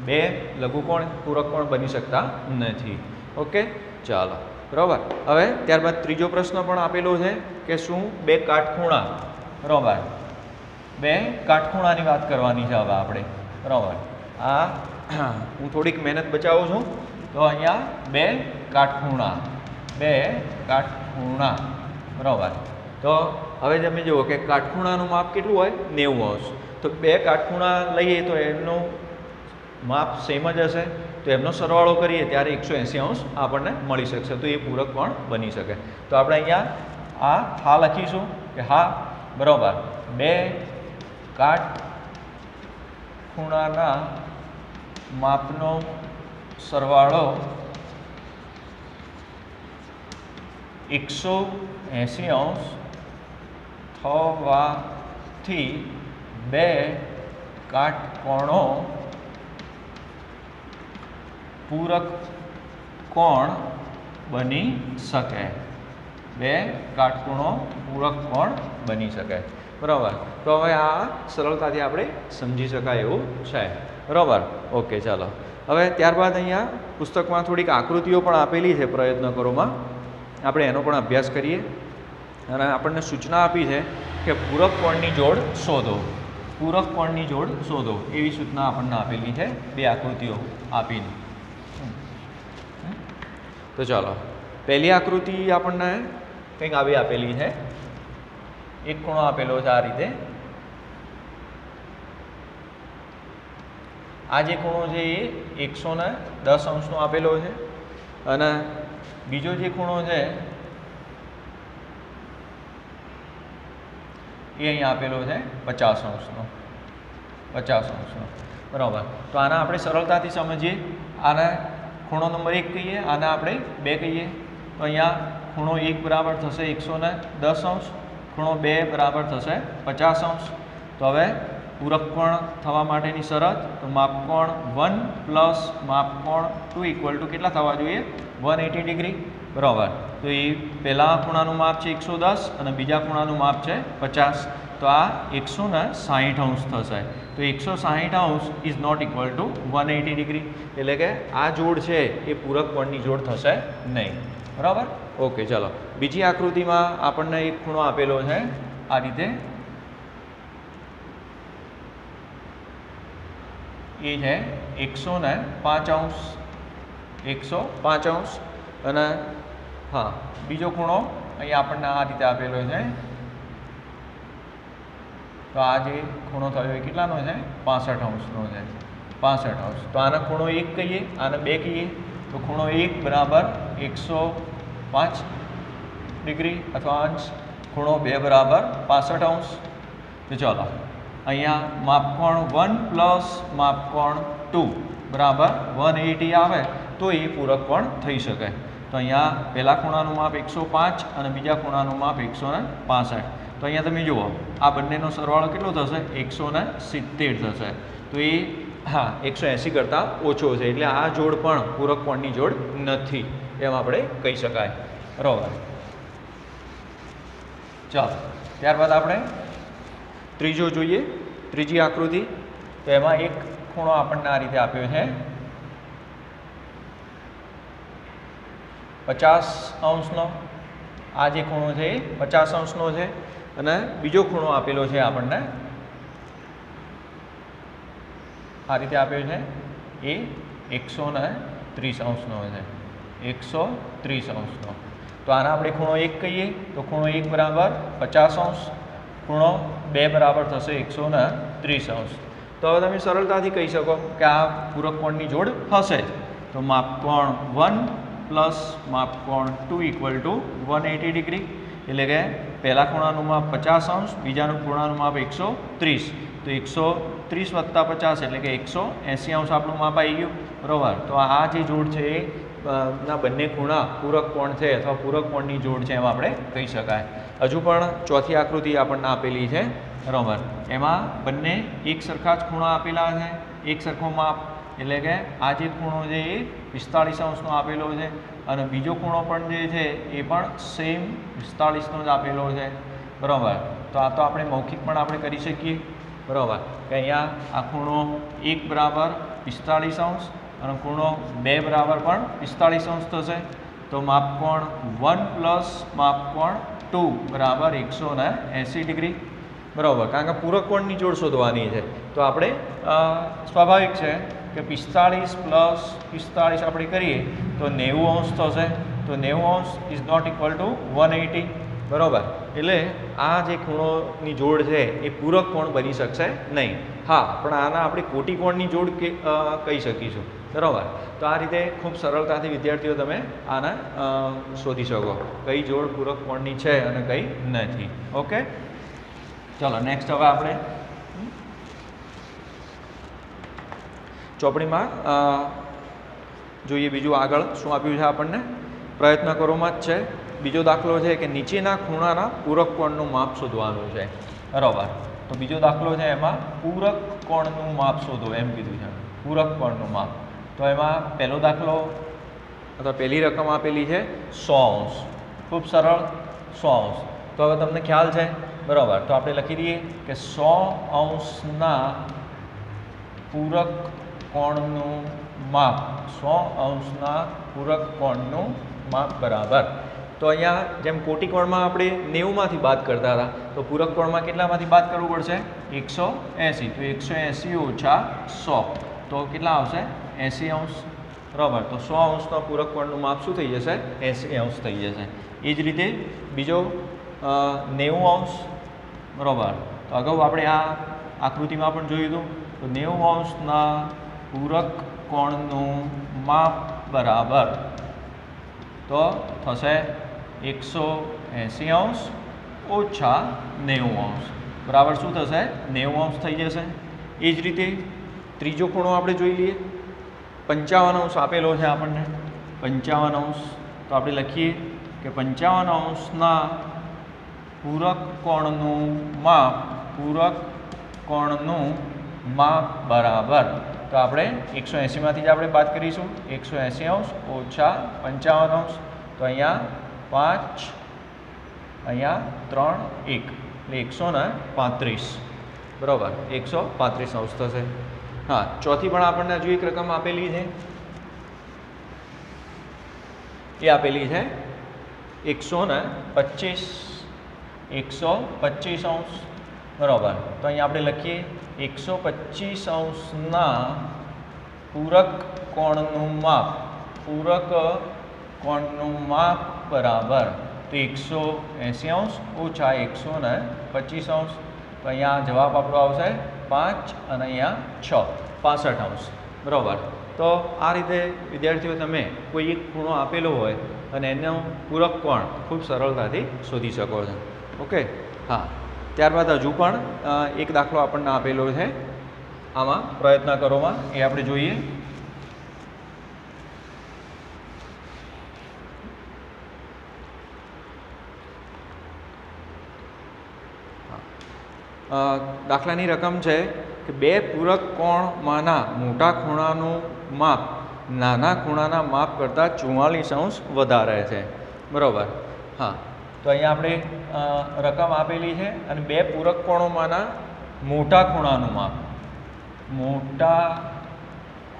બે લઘુકોણ પૂરક કોણ બની શકતા નથી. ઓકે, ચાલો. બરાબર. હવે ત્યારબાદ ત્રીજો પ્રશ્ન પણ આપેલો છે કે શું બે કાટખૂણા, બરાબર, બે કાટખૂણાની વાત કરવાની છે હવે આપણે. બરાબર. આ હું થોડીક મહેનત બચાવું છું. તો અહીંયા બે કાટખૂણા, બરાબર. તો હવે તમે જુઓ કે કાટખૂણાનું માપ કેટલું હોય? 90 અંશ. તો બે કાટખૂણા લઈએ તો એમનું માપ સેમ જ હશે. તો એમનો સરવાળો કરીએ ત્યારે 180 અંશ આપણને મળી શકશે. તો એ પૂરક કોણ બની શકે. તો આપણે અહીંયા હા લખીશું કે હા, બરાબર, બે કાટખૂણાના માપનો સરવાળો 180 અંશ થવાથી બે કાટકોણો પૂરક કોણ બની શકે. બે કાટખૂણો પૂરક કોણ બની શકે. બરાબર. તો હવે આ સરળતાથી આપણે સમજી શકાય એવું છે. બરાબર. ઓકે, ચાલો. હવે ત્યારબાદ અહીંયા પુસ્તકમાં થોડીક આકૃતિઓ પણ આપેલી છે પ્રયત્ન કરોમાં. આપણે એનો પણ અભ્યાસ કરીએ. અને આપણને સૂચના આપી છે કે પૂરક કોણની જોડ શોધો. પૂરક કોણની જોડ શોધો એવી સૂચના આપણને આપેલી છે બે આકૃતિઓ આપીને. તો ચાલો, પહેલી આકૃતિ આપણને કંઈક આવી આપેલી છે. એક ખૂણો આપેલો છે આ રીતે. આ જે ખૂણો છે એ 110 અંશનો આપેલો છે. અને બીજો જે ખૂણો છે એ અહીંયા આપેલો છે 50 અંશનો. બરાબર. તો આના આપણે સરળતાથી સમજીએ. આને ખૂણો નંબર 1 કહીએ, આને આપણે 2 કહીએ. તો અહીંયા ખૂણો 1 બરાબર થશે 110 અંશ, ખૂણો 2 બરાબર થશે 50 અંશ. તો હવે પૂરક કોણ થવા માટેની શરત, તો માપકોણ 1 પ્લસ માપકોણ 2 ઇક્વલ ટુ કેટલા થવા જોઈએ? 180 ડિગ્રી. બરાબર. તો એ પહેલા ખૂણાનું માપ છે 110 અને બીજા ખૂણાનું માપ છે 50. તો આ 160 અંશ થશે. તો 160 અંશ is not equal to 180 degree. એટલે કે આ જોડ છે એ પૂરક કોણની જોડ થશે નહીં. બરાબર. ઓકે, ચાલો બીજી આકૃતિમાં આપણને એક ખૂણો આપેલો છે આ રીતે. એ છે 105 અંશ, 105 અંશ. અને હા, બીજો ખૂણો અહીંયા આપણને આ રીતે આપેલો છે. તો આ જે ખૂણો થયો એ કેટલાનો છે? 65 અંશનો છે. 65 અંશ. તો આને ખૂણો 1 કહીએ, આને 2 કહીએ. તો ખૂણો 1 બરાબર 105 ડિગ્રી અથવા અંશ, ખૂણો 2 બરાબર 65 અંશ. તો ચાલો અહીંયા માપકોણ 1 પ્લસ માપકોણ 2 બરાબર 180 આવે તો એ પૂરક કોણ થઈ શકે. તો અહીંયા પહેલા ખૂણાનું માપ 105 અને બીજા ખૂણાનું માપ 165. તો અહીંયા તમે જુઓ આ બંનેનો સરવાળો કેટલો થશે? 170 થશે. તો એ હા 180 કરતાં ઓછો છે, એટલે આ જોડ પણ પૂરક કોણની જોડ નથી એમ આપણે કહી શકાય. બરાબર. ચાલો ત્યારબાદ આપણે ત્રીજો જોઈએ, ત્રીજી આકૃતિ. તો એમાં એક ખૂણો આપણને આ રીતે આપ્યો છે 50 અંશનો. આ જે ખૂણો છે એ 50 અંશનો છે. અને બીજો ખૂણો આપેલો છે આપણને આ રીતે આપ્યો છે એ 130 અંશનો છે. 130 અંશનો. તો આને આપણે ખૂણો 1 કહીએ. તો ખૂણો 1 બરાબર 50 અંશ, ખૂણો 2 બરાબર થશે 130 અંશ. તો હવે તમે સરળતાથી કહી શકો કે આ પૂરક કોણની જોડ હશે. તો માપકોણ 1 પ્લસ માપકોણ 2 ઇક્વલ ટુ 180 ડિગ્રી. એટલે કે પહેલા ખૂણાનું માપ 50 અંશ, બીજાનું ખૂણાનું માપ 130. તો 130 વત્તા 50 એટલે કે 180 અંશ આપણું માપ આવી ગયું. બરાબર. તો આ જે જોડ છે એ ના બંને ખૂણા પૂરક કોણ છે અથવા પૂરક કોણની જોડ છે એમ આપણે કહી શકાય. હજુ પણ ચોથી આકૃતિ આપણને આપેલી છે. બરાબર. એમાં બંને એક સરખા જ ખૂણા આપેલા છે, એક સરખો માપ. એટલે કે આ જે ખૂણો છે એ 45 અંશનો આપેલો છે અને બીજો ખૂણો પણ જે છે એ પણ સેમ 45નો જ આપેલો છે. બરાબર. તો આ તો આપણે મૌખિક પણ આપણે કરી શકીએ. બરાબર. કે અહીંયા આ ખૂણો 1 બરાબર 45 અંશ અને ખૂણો 2 બરાબર પણ 45 અંશ થશે. તો માપકોણ 1 પ્લસ માપકોણ 2 બરાબર 180 ડિગ્રી. બરાબર. કારણ કે પૂરક કોણની જોડ શોધવાની છે. તો આપણે સ્વાભાવિક છે કે 45 પ્લસ 45 આપણે કરીએ તો 90 અંશ થશે. તો 90 અંશ ઇઝ નોટ ઇક્વલ ટુ 180. બરાબર. એટલે આ જે ખૂણોની જોડ છે એ પૂરક કોણ બની શકશે નહીં. હા, પણ આના આપણે કોટી કોણની જોડ કહી શકીશું. બરાબર. તો આ રીતે ખૂબ સરળતાથી વિદ્યાર્થીઓ તમે આને શોધી શકો કઈ જોડ પૂરક કોણની છે અને કઈ નથી. ઓકે, ચલો નેક્સ્ટ હવે આપણે ચોપડીમાં જોઈએ બીજું આગળ શું આપ્યું છે આપણને. પ્રયત્ન કરોમાં જ છે. બીજો દાખલો છે કે નીચેના ખૂણાના પૂરક કોણનું માપ શોધવાનું છે. બરાબર. તો બીજો દાખલો છે એમાં પૂરક કોણનું માપ શોધો એમ કીધું છે. પૂરક કોણનું માપ. તો એમાં પહેલો દાખલો અથવા પહેલી રકમ આપેલી છે 100 અંશ. ખૂબ સરળ, 100 અંશ. તો હવે તમને ખ્યાલ છે. બરાબર. તો આપણે લખી દઈએ કે 100 અંશના પૂરક કોણનું માપ, 100 અંશના પૂરક કોણનું માપ બરાબર. તો અહીંયા જેમ કોટી કોણમાં આપણે 90માંથી બાદ કરતા હતા તો પૂરક કોણમાં કેટલામાંથી બાદ કરવું પડશે? 180. તો 180 ઓછા 100 તો કેટલા આવશે? 80 અંશ. બરાબર. તો 100 અંશના પૂરક કોણનું માપ શું થઈ જશે? 80 અંશ થઈ જશે. એ જ રીતે બીજો 90 અંશ. બરાબર. તો અગાઉ આપણે આ આકૃતિમાં પણ જોયું હતું. તો 90 અંશના પૂરક કોણનું માપ બરાબર તો થશે 180 અંશ ઓછા 90 અંશ બરાબર શું થશે? 90 અંશ થઈ જશે. એ જ રીતે ત્રીજો ખૂણો આપણે જોઈ લઈએ. 55 અંશ આપેલો છે આપણને. 55 અંશ. તો આપણે લખીએ કે 55 અંશના પૂરક કોણનું માપ, પૂરક કોણનું માપ બરાબર. તો આપણે 180માંથી જ આપણે બાદ કરીશું. 180 અંશ ઓછા 55 અંશ. તો અહીંયા 5 અહીંયા 3 1 એટલે 135 બરાબર 135 અંશ થશે. હા, ચોથી પણ આપણને હજુ એક રકમ આપેલી છે, એ આપેલી છે 125 અંશ બરાબર. તો અહીંયા આપણે લખીએ 125 અંશના પૂરક કોણનું માપ, પૂરક કોણનું માપ બરાબર તો 180 અંશ ઓછા 125 અંશ. તો અહીંયા જવાબ આપણો આવશે 5 અને અહીંયા 6 65 અંશ બરાબર. તો આ રીતે વિદ્યાર્થીઓ તમે કોઈ એક ખૂણો આપેલો હોય અને એનો પૂરક કોણ ખૂબ સરળતાથી શોધી શકો છો. ઓકે, હા. ત્યારબાદ હજુ પણ એક દાખલો આપણને આપેલો છે, આમાં પ્રયત્ન કરોમાં, એ આપણે જોઈએ. દાખલાની રકમ છે કે બે પૂરક કોણમાંના મોટા ખૂણાનું માપ નાના ખૂણાના માપ કરતાં 44 અંશ વધારે છે બરાબર. હા, તો અહીંયા આપણે રકમ આપેલી છે અને બે પૂરક કોણોમાંના મોટા ખૂણાનું માપ, મોટા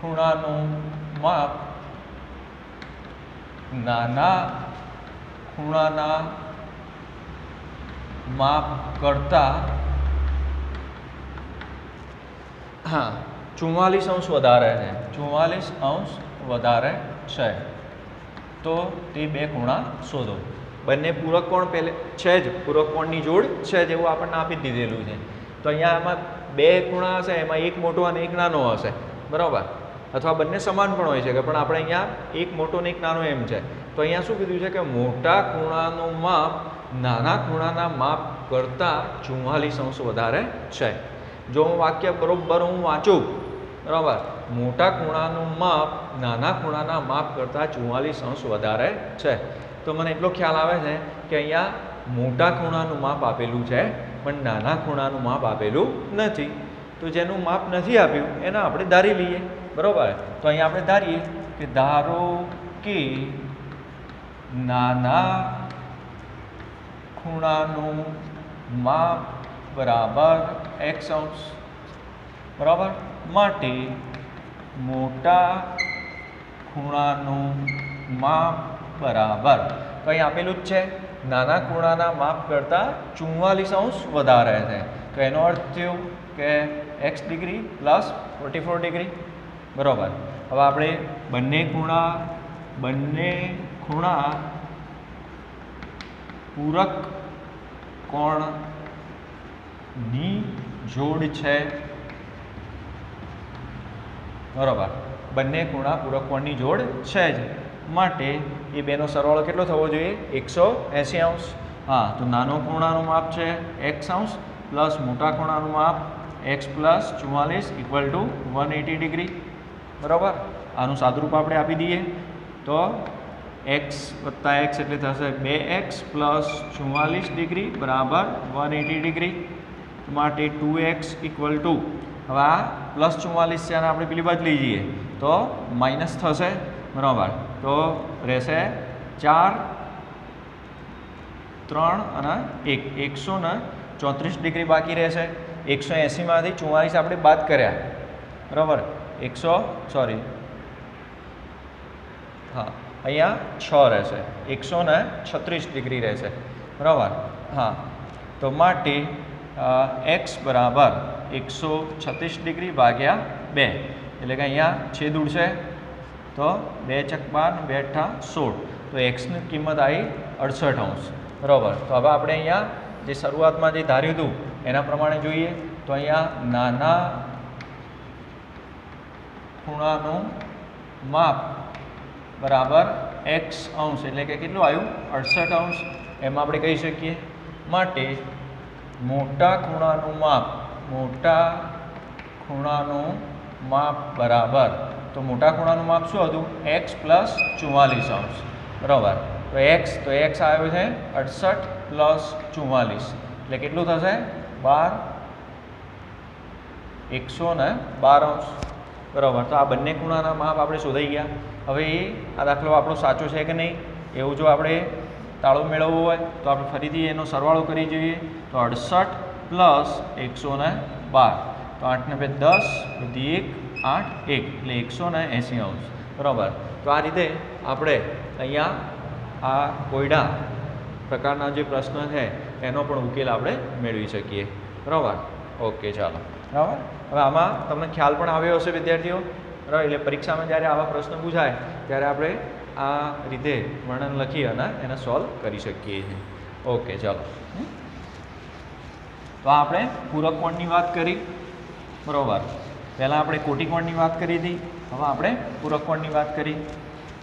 ખૂણાનું માપ નાના ખૂણાના માપ કરતાં 44 અંશ વધારે છે, 44 અંશ વધારે છે. તો તે બે ખૂણા શોધો. બંને પૂરક કોણ પહેલે છે જ, પૂરક કોણની જોડ છે જ એવું આપણને આપી દીધેલું છે. તો અહીંયા આમાં બે ખૂણા હશે, એમાં એક મોટો અને એક નાનો હશે બરાબર, અથવા બંને સમાન પણ હોઈ શકે, પણ આપણે અહીંયા એક મોટો ને એક નાનો એમ છે. તો અહીંયા શું કીધું છે કે મોટા ખૂણાનું માપ નાના ખૂણાના માપ કરતાં 44 અંશ વધારે છે. જો હું વાક્ય બરોબર હું વાંચું બરાબર, મોટા ખૂણાનું માપ નાના ખૂણાના માપ કરતાં 44 અંશ વધારે છે, તો મને એટલો ખ્યાલ આવે છે કે અહીંયા મોટા ખૂણાનું માપ આપેલું છે પણ નાના ખૂણાનું માપ આપેલું નથી. તો જેનું માપ નથી આપ્યું એને આપણે ધારી લઈએ બરાબર. તો અહીંયા આપણે ધારીએ કે ધારો કે નાના ખૂણાનું માપ બરાબર x અંશ બરાબર, માટે મોટા ખૂણાનું માપ બરાબર, તો અહીં આપેલું જ છે નાના ખૂણાના માપ કરતાં 44 અંશ વધારે છે. તો એનો અર્થ થયો કે x ડિગ્રી પ્લસ 44 ડિગ્રી બરાબર. હવે આપણે બંને ખૂણા પૂરક કોણની જોડ છે બરાબર. બંને ખૂણા પૂરક કોણની જોડ છે જ, માટે એ બેનો સરવાળો કેટલો થવો જોઈએ? 180 અંશ. હા, તો નાનો ખૂણાનું માપ છે x અંશ પ્લસ મોટા ખૂણાનું માપ x plus 44 equal to 180 degree બરાબર. આનું સાદુરૂપ આપણે આપી દઈએ તો x વત્તા x એટલે થશે 2x પ્લસ 44 ડિગ્રી બરાબર 180 ડિગ્રી, માટે 2x ઇક્વલ ટુ, હવે આ પ્લસ 44 છે અને આપણે પેલી બાજુ લઈ જઈએ તો માઇનસ થશે બરાબર. તો રહેશે 4 3 અને 1 134 ડિગ્રી બાકી રહેશે. 180માંથી 44 આપણે બાદ કર્યા બરાબર, હા અહીંયા 6 રહેશે, 136 ડિગ્રી રહેશે બરાબર. હા, તો માટે x બરાબર 136 ડિગ્રી ભાગ્યા 2 એટલે કે અહીંયા છેદ ઉડશે તો 2 × 12 2 × 16, તો xની કિંમત આવી 68 અંશ બરાબર. તો હવે આપણે અહીંયા જે શરૂઆતમાં જે ધાર્યું હતું એના પ્રમાણે જોઈએ તો અહીંયા નાના ખૂણાનું માપ બરાબર x અંશ એટલે કે કેટલું આવ્યું? 68 અંશ. એમાં આપણે કહી શકીએ માટે મોટા ખૂણાનું માપ બરાબર, તો મોટા ખૂણાનું માપ શું હતું? x પ્લસ 44 અંશ બરાબર. તો x આવ્યો છે 68 પ્લસ 44 એટલે કેટલું થશે? 112 અંશ બરાબર. તો આ બંને ખૂણાના માપ આપણે શોધાઈ ગયા. હવે આ દાખલો આપણો સાચો છે કે નહીં એવું જો આપણે તાળો મેળવવો હોય તો આપણે ફરીથી એનો સરવાળો કરી જોઈએ તો 68 પ્લસ 112 તો 8 ને 2 10 વધી 1 8 1 એટલે 180 અંશ બરાબર. તો આ રીતે આપણે અહીંયા આ કોયડા પ્રકારના જે પ્રશ્ન છે એનો પણ ઉકેલ આપણે મેળવી શકીએ બરાબર. ઓકે ચાલો બરાબર. હવે આમાં તમને ખ્યાલ પણ આવ્યો હશે વિદ્યાર્થીઓ બરાબર. એટલે પરીક્ષામાં જ્યારે આવા પ્રશ્ન પૂછાય ત્યારે આપણે આ રીતે વર્ણન લખી અને એને સોલ્વ કરી શકીએ છીએ. ઓકે ચાલો. તો આપણે પૂરક કોણની વાત કરી બરાબર. પહેલાં આપણે કોટિકોણની વાત કરી હતી, હવે આપણે પૂરક કોણની વાત કરી.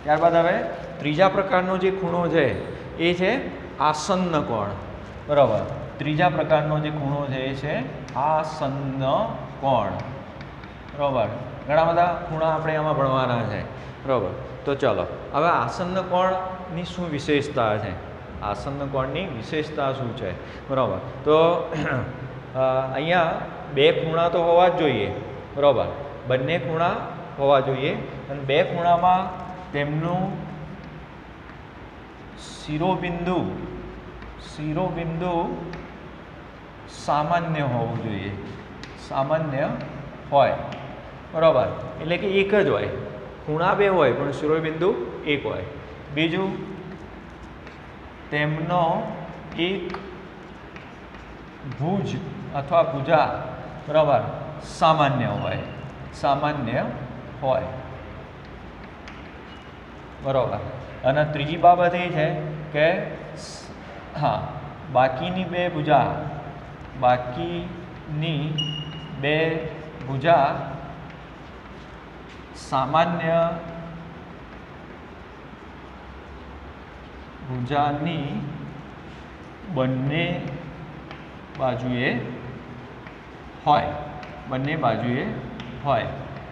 ત્યારબાદ હવે ત્રીજા પ્રકારનો જે ખૂણો છે એ છે આસન્ન કોણ બરાબર. ત્રીજા પ્રકારનો જે ખૂણો છે એ છે આસન્ન કોણ બરાબર. ઘણા બધા ખૂણા આપણે આમાં ભણવાના છે બરાબર. તો ચલો હવે આસન્ન કોણની શું વિશેષતા છે, આસન્ન કોણની વિશેષતા શું છે બરાબર. તો અહીંયા બે ખૂણા તો હોવા જ જોઈએ બરાબર. બંને ખૂણા હોવા જોઈએ અને બે ખૂણામાં તેમનું શિરોબિંદુ સામાન્ય હોવું જોઈએ, સામાન્ય હોય બરાબર. એટલે કે એક જ હોય, ખૂણા બે હોય પણ શિરોબિંદુ એક હોય. બીજું તેમનો એક ભુજ અથવા ભુજા બરાબર સામાન્ય હોય, સામાન્ય હોય બરાબર. અને ત્રીજી બાબત એ છે કે હા બાકીની બે ભુજા સામાન્ય ભુજાની બંને બાજુએ હોય, બંને બાજુએ હોય.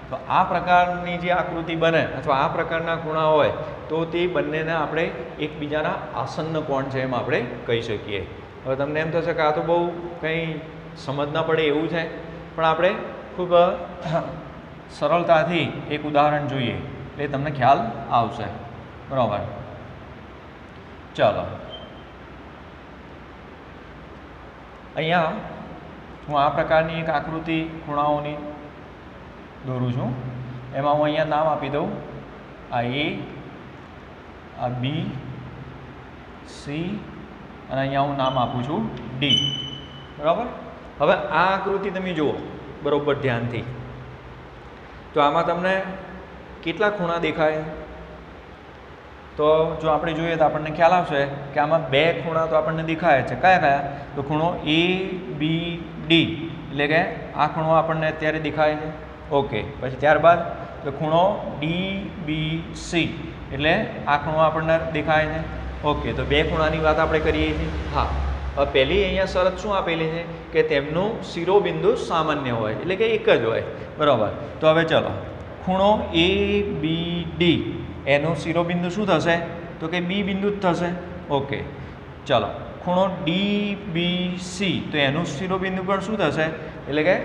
તો આ પ્રકારની જે આકૃતિ બને અથવા આ પ્રકારના ખૂણા હોય તો તે બંનેને આપણે એકબીજાના આસન્ન કોણ છે એમ આપણે કહી શકીએ. હવે તમને એમ થશે કે આ તો બહુ કંઈ સમજ ના પડે એવું છે, પણ આપણે ખૂબ સરળતાથી એક ઉદાહરણ જોઈએ એટલે તમને ખ્યાલ આવશે બરાબર. ચાલો અહીંયા હું આ પ્રકારની એક આકૃતિ ખૂણાઓની દોરું છું. એમાં હું અહીંયા નામ આપી દઉં, આ એ, આ બી, સી અને અહીંયા હું નામ આપું છું ડી બરાબર. હવે આ આકૃતિ તમે જુઓ બરાબર ધ્યાનથી, તો આમાં તમને કેટલા ખૂણા દેખાય? તો જો આપણે જોઈએ તો આપણને ખ્યાલ આવશે કે આમાં બે ખૂણા તો આપણને દેખાય છે. કયા કયા? તો ખૂણો એ બી ડી એટલે કે આ ખૂણો આપણને અત્યારે દેખાય છે. ઓકે, પછી ત્યારબાદ તો ખૂણો ડી બી સી એટલે આ ખૂણો આપણને દેખાય છે. ઓકે, તો બે ખૂણાની વાત આપણે કરીએ છીએ. હા, હવે પહેલી અહીંયા શરત શું આપેલી છે કે તેમનું શિરોબિંદુ સામાન્ય હોય એટલે કે એક જ હોય બરાબર. તો હવે ચલો ખૂણો એ બી ડી એનું શિરોબિંદુ શું થશે? તો કે બી બિંદુ જ થશે. ઓકે, ચલો ખૂણો ડી બી સી તો એનું શિરોબિંદુ પણ શું થશે? એટલે કે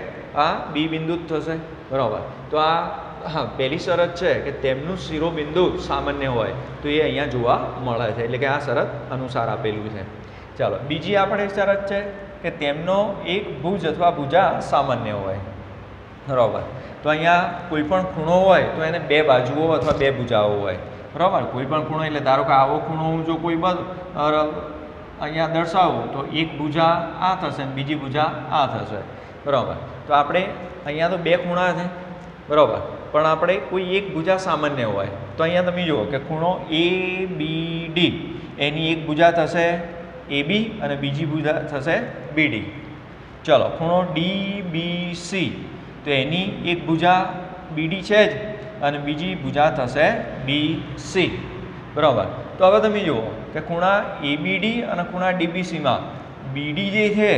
આ બી બિંદુ જ થશે બરાબર. તો આ હા પહેલી શરત છે કે તેમનું શિરોબિંદુ સામાન્ય હોય તો એ અહીંયા જોવા મળે છે એટલે કે આ શરત અનુસાર આપેલું છે. ચાલો બીજી આપણે શરત છે કે તેમનો એક ભુજ અથવા ભુજા સામાન્ય હોય બરાબર. તો અહીંયા કોઈ પણ ખૂણો હોય તો એને બે બાજુઓ અથવા બે ભુજાઓ હોય બરાબર. કોઈ પણ ખૂણો એટલે ધારો કે આવો ખૂણો હું જો કોઈ અહીંયા દર્શાવું તો એક ભુજા આ થશે અને બીજી ભુજા આ થશે બરાબર. તો આપણે અહીંયા તો બે ખૂણા છે બરાબર, પણ આપણે કોઈ એક ભુજા સામાન્ય હોય તો અહીંયા તમે જુઓ કે ખૂણો એ બી ડી એની એક ભુજા થશે એ બી અને બીજી ભુજા થશે બી ડી. ચલો ખૂણો ડી બી સી તો એની એક ભુજા બીડી છે જ અને બીજી ભુજા થશે ડી સી બરાબર. તો હવે તમે જુઓ કે ખૂણા એબીડી અને ખૂણા ડીબીસીમાં બીડી જે છે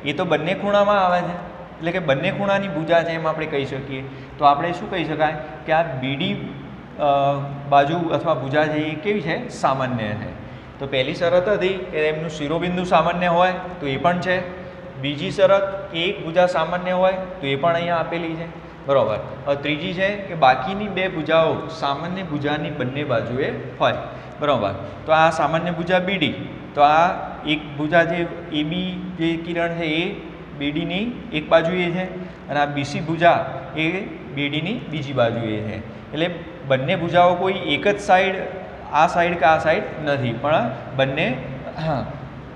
એ તો બંને ખૂણામાં આવે છે એટલે કે બંને ખૂણાની ભુજા છે એમ આપણે કહી શકીએ. તો આપણે શું કહી શકાય કે આ બીડી બાજુ અથવા ભુજા છે એ કેવી છે? સામાન્ય છે. તો પહેલી શરત હતી કે એમનું શિરોબિંદુ સામાન્ય હોય તો એ પણ છે. બીજી શરત કે એક ભુજા સામાન્ય હોય તો એ પણ અહીંયા આપેલી છે બરાબર. ત્રીજી છે કે બાકીની બે ભુજાઓ સામાન્ય ભુજાની બંને બાજુએ હોય બરાબર. તો આ સામાન્ય ભુજા બીડી, તો આ એક ભુજા જે એબી જે કિરણ છે એ બીડીની એક બાજુએ છે અને આ બીસી ભુજા એ બીડીની બીજી બાજુએ છે. એટલે બંને ભુજાઓ કોઈ એક જ સાઈડ, આ સાઈડ કે આ સાઈડ નથી, પણ બંને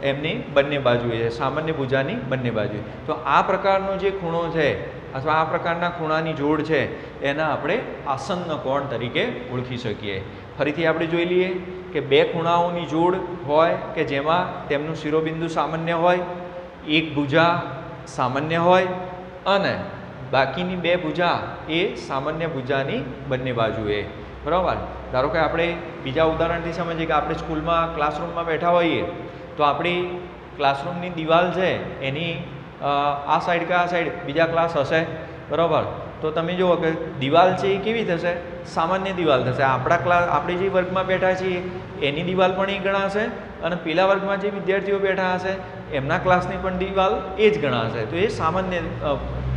એમની બંને બાજુએ છે, સામાન્ય ભુજાની બંને બાજુએ. તો આ પ્રકારનો જે ખૂણો છે અથવા આ પ્રકારના ખૂણાની જોડ છે એના આપણે આસન્ન કોણ તરીકે ઓળખી શકીએ. ફરીથી આપણે જોઈ લઈએ કે બે ખૂણાઓની જોડ હોય કે જેમાં તેમનું શિરોબિંદુ સામાન્ય હોય, એક ભુજા સામાન્ય હોય અને બાકીની બે ભુજા એ સામાન્ય ભુજાની બંને બાજુએ. બરાબર. ધારો કે આપણે બીજા ઉદાહરણથી સમજીએ કે આપણે સ્કૂલમાં ક્લાસરૂમમાં બેઠા હોઈએ તો આપણી ક્લાસરૂમની દિવાલ છે એની આ સાઈડ કે આ સાઈડ બીજા ક્લાસ હશે. બરાબર. તો તમે જુઓ કે દિવાલ છે એ કેવી થશે? સામાન્ય દિવાલ થશે. આપણે જે વર્ગમાં બેઠા છીએ એની દિવાલ પણ એ ગણાશે અને પેલા વર્ગમાં જે વિદ્યાર્થીઓ બેઠા હશે એમના ક્લાસની પણ દિવાલ એ જ ગણાશે. તો એ સામાન્ય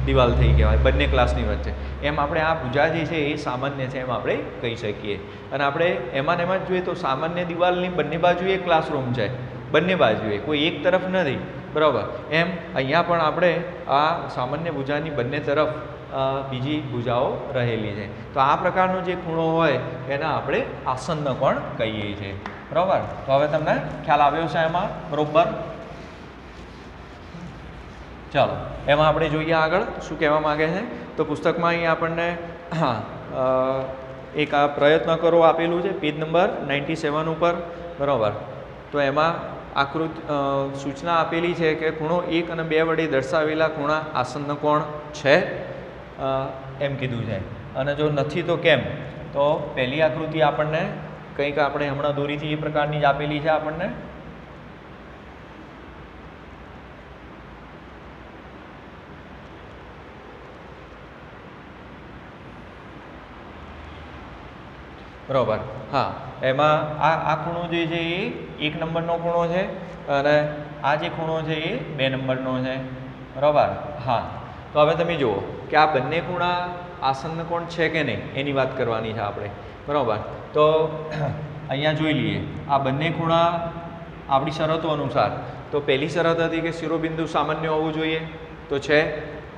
દિવાલ થઈ કહેવાય બંને ક્લાસની વચ્ચે. એમ આપણે આ ભુજા જે છે એ સામાન્ય છે એમ આપણે કહી શકીએ. અને આપણે એમાં ને એમાં જ જોઈએ તો સામાન્ય દિવાલની બંને બાજુએ ક્લાસરૂમ છે, બંને બાજુએ, કોઈ એક તરફ નથી. બરાબર. એમ અહીંયા પણ આપણે આ સામાન્ય ભુજાની બંને તરફ બીજી ભુજાઓ રહેલી છે. તો આ પ્રકારનો જે ખૂણો હોય એના આપણે આસન્ન કોણ કહીએ છીએ. બરાબર. તો હવે તમને ખ્યાલ આવ્યો છે એમાં બરાબર? ચાલો એમાં આપણે જોઈએ આગળ શું કહેવા માગે છે. તો પુસ્તકમાં અહીં આપણને એક આ પ્રયત્ન કરો આપેલું છે પેજ નંબર 97 ઉપર. બરાબર. તો એમાં સૂચના આપેલી છે કે ખૂણો 1 અને 2 વડે દર્શાવેલા ખૂણા આસન્ન કોણ છે એમ કીધું છે. અને જો નથી તો કેમ? તો પહેલી આકૃતિ આપણને કંઈક આપણે હમણાં દોરીથી એ પ્રકારની જ આપેલી છે આપણને. બરાબર. હા, એમાં આ ખૂણો જે છે એ 1 નંબરનો ખૂણો છે અને આ જે ખૂણો છે એ 2 નંબરનો છે. બરાબર. હા, તો હવે તમે જુઓ કે આ બંને ખૂણા આસન્ન કોણ છે કે નહીં એની વાત કરવાની છે આપણે. બરાબર. તો અહીંયા જોઈ લઈએ આ બંને ખૂણા આપણી શરતો અનુસાર. તો પહેલી શરત હતી કે શિરોબિંદુ સામાન્ય હોવું જોઈએ, તો છે.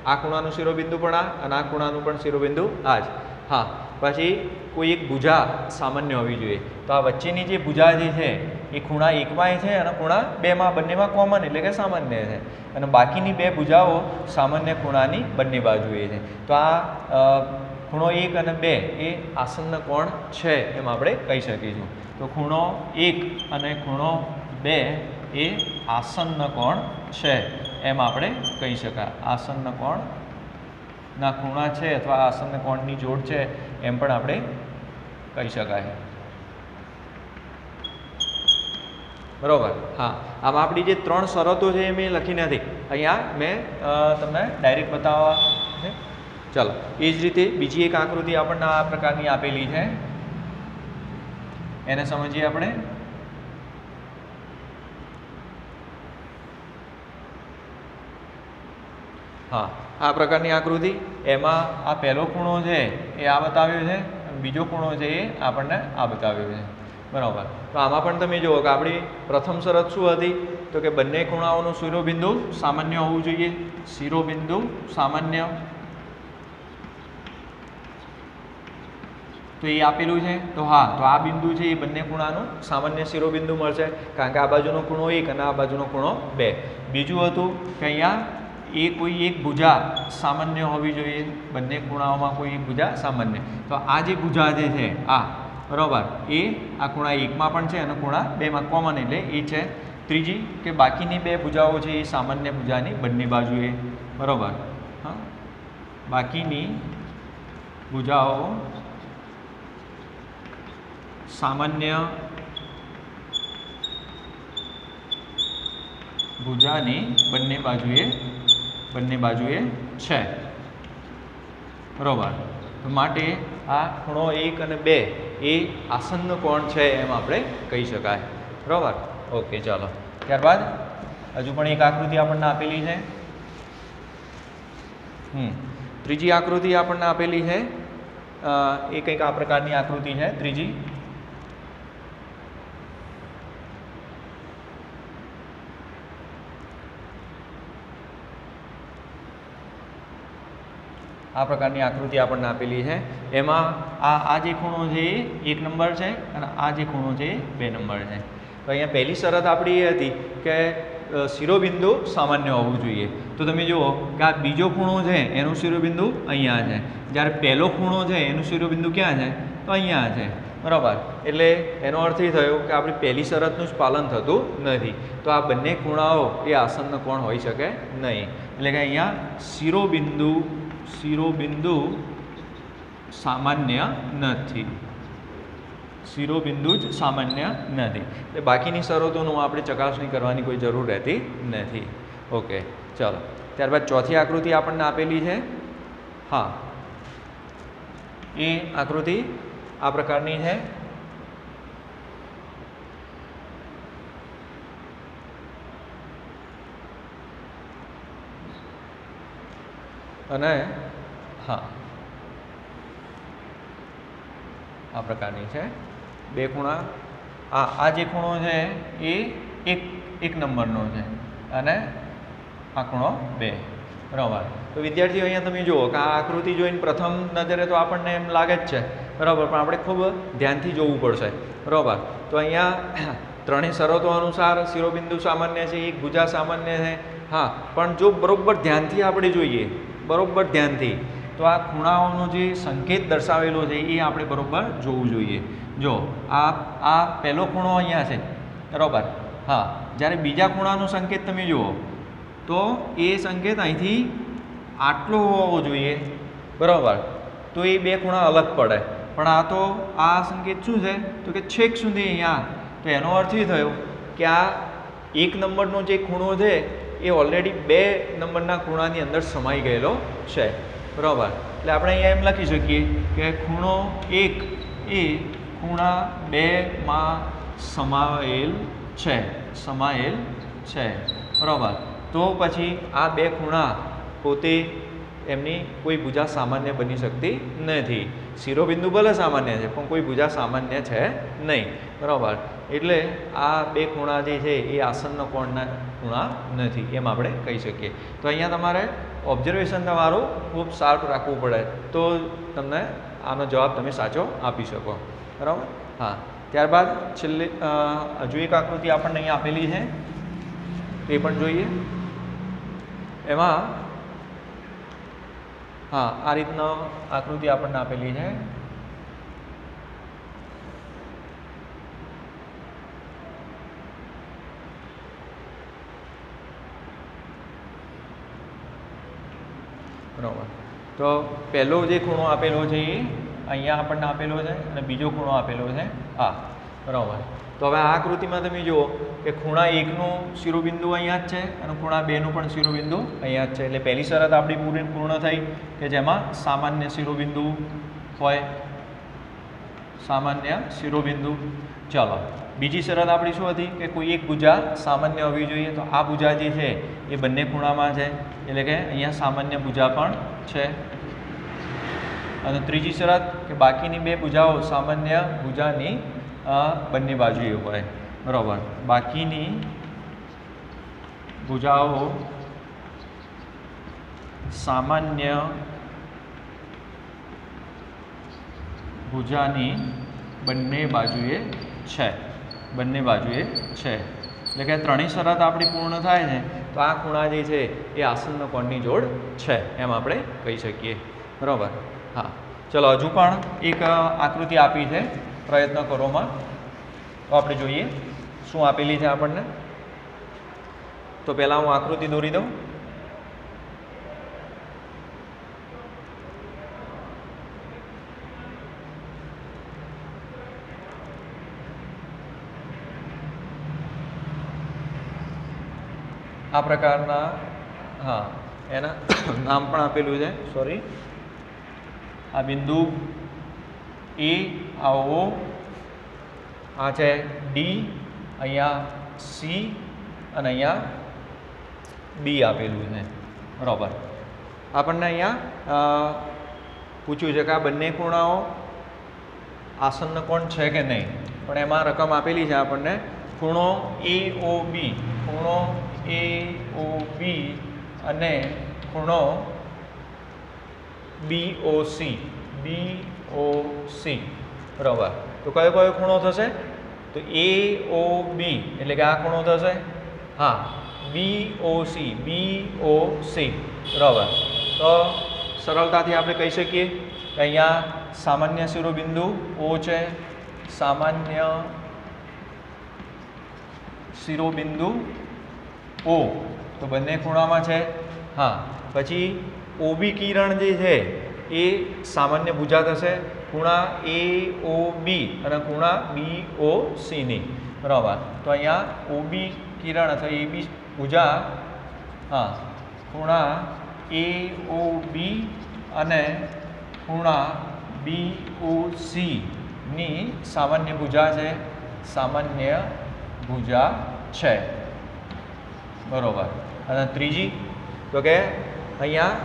આ ખૂણાનું શિરોબિંદુ પણ આ અને આ ખૂણાનું પણ શિરોબિંદુ આ જ. હા, પછી કોઈ એક ભુજા સામાન્ય હોવી જોઈએ. તો આ વચ્ચેની જે ભુજા જે છે એ ખૂણા 1માં છે અને ખૂણા 2માં, બંનેમાં કોમન એટલે કે સામાન્ય છે. અને બાકીની બે ભુજાઓ સામાન્ય ખૂણાની બંને બાજુએ છે. તો આ ખૂણો 1 અને 2 એ આસન્ન કોણ છે એમ આપણે કહી શકીશું. તો ખૂણો 1 અને ખૂણો 2 એ આસન્ન કોણ છે એમ આપણે કહી શકાય. આસન્ન કોણ ના ખૂણા છે અથવા આસન્ન કોણની જોડ છે એમ પણ આપણે કહી શકાય. બરાબર. હા, આમાં આપણી જે 3 શરતો છે એ મેં લખી નથી, અહીંયા મેં તમને ડાયરેક્ટ બતાવવા છે. ચાલો, એ જ રીતે બીજી એક આકૃતિ આપણને આ પ્રકારની આપેલી છે, એને સમજીએ આપણે. હા, આ પ્રકારની આકૃતિ. એમાં આ પહેલો ખૂણો છે એ આ બતાવ્યો છે, બીજો ખૂણો છે એ આપણને આ બતાવ્યો છે. બરાબર. તો આમાં પણ તમે જુઓ કે આપણી પ્રથમ શરત શું હતી? તો કે બંને ખૂણાઓનું શિરોબિંદુ સામાન્ય હોવું જોઈએ. શિરોબિંદુ સામાન્ય, તો એ આપેલું છે. તો હા, તો આ બિંદુ છે એ બંને ખૂણાનું સામાન્ય શિરોબિંદુ મળશે, કારણ કે આ બાજુનો ખૂણો 1 અને આ બાજુનો ખૂણો 2. બીજું હતું કે અહીંયા એ કોઈ એક ભુજા સામાન્ય હોવી જોઈએ, બંને ખૂણાઓમાં કોઈ એક ભુજા સામાન્ય. તો આ જે ભુજા જે છે આ, બરાબર, એ આ ખૂણા 1માં પણ છે અને ખૂણા 2માં કોમન એટલે એ છે. ત્રીજી કે બાકીની બે ભુજાઓ છે એ સામાન્ય ભુજાની બંને બાજુએ. બરાબર. હા, બાકીની ભુજાઓ સામાન્ય ભુજાની બંને બાજુએ છે. બરાબર. માટે આ ખૂણો 1 અને 2 એ આસન્ન કોણ છે એમ આપણે કહી શકાય. બરાબર. ઓકે, ચાલો. ત્યારબાદ હજુ પણ એક આકૃતિ આપણને આપેલી છે. ત્રીજી આકૃતિ આપણને આપેલી છે, એ કંઈક આ પ્રકારની આકૃતિ છે ત્રીજી. આ પ્રકારની આકૃતિ આપણને આપેલી છે. એમાં આ જે ખૂણો છે એ 1 નંબર છે અને આ જે ખૂણો છે એ 2 નંબર છે. તો અહીંયા પહેલી શરત આપણી એ હતી કે શિરોબિંદુ સામાન્ય હોવું જોઈએ. તો તમે જુઓ કે આ બીજો ખૂણો છે એનું શિરોબિંદુ અહીંયા છે, જ્યારે પહેલો ખૂણો છે એનું શિરોબિંદુ ક્યાં છે? તો અહીંયા છે. બરાબર. એટલે એનો અર્થ એ થયો કે આપણી પહેલી શરતનું જ પાલન થતું નથી. તો આ બંને ખૂણાઓ એ આસન્ન કોણ હોઈ શકે નહીં. એટલે કે અહીંયા શિરોબિંદુ સામાન્ય નથી. શિરોબિંદુ જ સામાન્ય નથી. એટલે બાકીની શરતોનું આપણે ચકાસણી કરવાની કોઈ જરૂર રહેતી નથી. ઓકે, ચાલો. ત્યારબાદ ચોથી આકૃતિ આપણને આપેલી છે. હા, એ આકૃતિ આ પ્રકારની છે. અને હા, આ પ્રકારની છે. બે ખૂણા. આ જે ખૂણો છે એ એક નંબરનો છે અને આ ખૂણો 2. બરાબર. તો વિદ્યાર્થીઓ અહીંયા તમે જુઓ કે આ આકૃતિ જોઈને પ્રથમ નજરે તો આપણને એમ લાગે જ છે, બરાબર, પણ આપણે ખૂબ ધ્યાનથી જોવું પડશે. બરાબર. તો અહીંયા ત્રણેય શરતો અનુસાર શિરોબિંદુ સામાન્ય છે, એક ભુજા સામાન્ય છે. હા, પણ જો બરોબર ધ્યાનથી આપણે જોઈએ, બરોબર ધ્યાનથી, તો આ ખૂણાઓનો જે સંકેત દર્શાવેલો છે એ આપણે બરોબર જોવું જોઈએ. જો આ પહેલો ખૂણો અહીંયા છે, બરાબર. હા, જ્યારે બીજા ખૂણાનો સંકેત તમે જુઓ તો એ સંકેત અહીંથી આટલો હોવો જોઈએ, બરાબર. તો એ બે ખૂણા અલગ પડે, પણ આ સંકેત શું છે? તો કે છેક સુધી અહીંયા. તો એનો અર્થ એ થયો કે આ 1 નંબરનો જે ખૂણો છે એ ઓલરેડી 2 નંબરના ખૂણાની અંદર સમાઈ ગયેલો છે, બરાબર. એટલે આપણે અહીંયા એમ લખી શકીએ કે ખૂણો 1 એ ખૂણા 2માં સમાયેલ છે, બરાબર. તો પછી આ બે ખૂણા પોતે એમની કોઈ ભુજા સામાન્ય બની શકતી નથી. શિરોબિંદુ ભલે સામાન્ય છે પણ કોઈ ભુજા સામાન્ય છે નહીં, બરાબર. એટલે આ બે ખૂણા જે છે એ આસન્ન કોણના ખૂણા નથી એમ આપણે કહી શકીએ. તો અહીંયા તમારે ઓબ્ઝર્વેશન તમારું ખૂબ શાર્પ રાખવું પડે તો તમને આનો જવાબ તમે સાચો આપી શકો, બરાબર. હા, ત્યારબાદ છેલ્લે હજુ એક આકૃતિ આપણને અહીંયા આપેલી છે, એ પણ જોઈએ. એમાં હા, આ રીતનો આકૃતિ આપણને આપેલી છે. બરાબર. તો પહેલો જે ખૂણો આપેલો છે એ અહીંયા આપણને આપેલો છે અને બીજો ખૂણો આપેલો છે આ, બરાબર. તો હવે આ આકૃતિમાં તમે જુઓ કે ખૂણા 1નું શિરોબિંદુ અહીંયા જ છે અને ખૂણા 2નું પણ શિરોબિંદુ અહીંયા જ છે. એટલે પહેલી શરત આપણી પૂર્ણ થઈ કે જેમાં સામાન્ય શિરોબિંદુ હોય, સામાન્ય શિરોબિંદુ. ચાલો, બીજી શરત આપણી શું હતી કે કોઈ એક ભુજા સામાન્ય હોવી જોઈએ. તો આ ભુજા જે છે એ બંને ખૂણામાં છે, એટલે કે અહીંયા સામાન્ય ભુજા પણ છે. અને ત્રીજી શરત કે બાકીની બે ભુજાઓ સામાન્ય ભુજાની બંને બાજુએ હોય, બરાબર. બાકીની ભુજાઓ સામાન્ય ભુજાની બંને બાજુએ છે, એટલે કે ત્રણેય શરત આપણી પૂર્ણ થાય છે તો આ ખૂણા જે છે એ આસન્ન કોણની જોડ છે એમ આપણે કહી શકીએ, બરાબર. હા, ચલો, હજુ પણ એક આકૃતિ આપી છે પ્રયત્ન કરોમાં. તો આપણે જોઈએ શું આપેલી છે આપણને. તો પહેલાં હું આકૃતિ દોરી દઉં. આ પ્રકારના, હા, એના નામ પણ આપેલું છે, સોરી. આ બિંદુ એ, આ ઓ, આ છે ડી, અહીંયા સી અને અહીંયા બી આપેલું છે, બરાબર. આપણને અહીંયા પૂછ્યું છે કે આ બંને ખૂણાઓ આસન્ન કોણ છે કે નહીં, પણ એમાં રકમ આપેલી છે આપણને. ખૂણો AOB, ખૂણો AOB અને ખૂણો BOC BOC બરાબર. તો કયો કયો ખૂણો થશે? તો AOB એટલે કે આ ખૂણો થશે. હા, BOC બરાબર. તો સરળતાથી આપણે કહી શકીએ કે અહીંયા સામાન્ય શિરોબિંદુ O છે, સામાન્ય શિરોબિંદુ O તો બંને ખૂણામાં છે. હા, પછી OB કિરણ જે છે એ સામાન્ય ભુજા થશે ખૂણા AOB અને ખૂણા BOC ની. બરાબર. તો અહીંયા OB કિરણ અથવા AB ભુજા, હા, ખૂણા AOB અને ખૂણા BOC ની સામાન્ય ભુજા છે, સામાન્ય ભુજા છે. બરાબર. અને ત્રીજી તો કે અહીંયા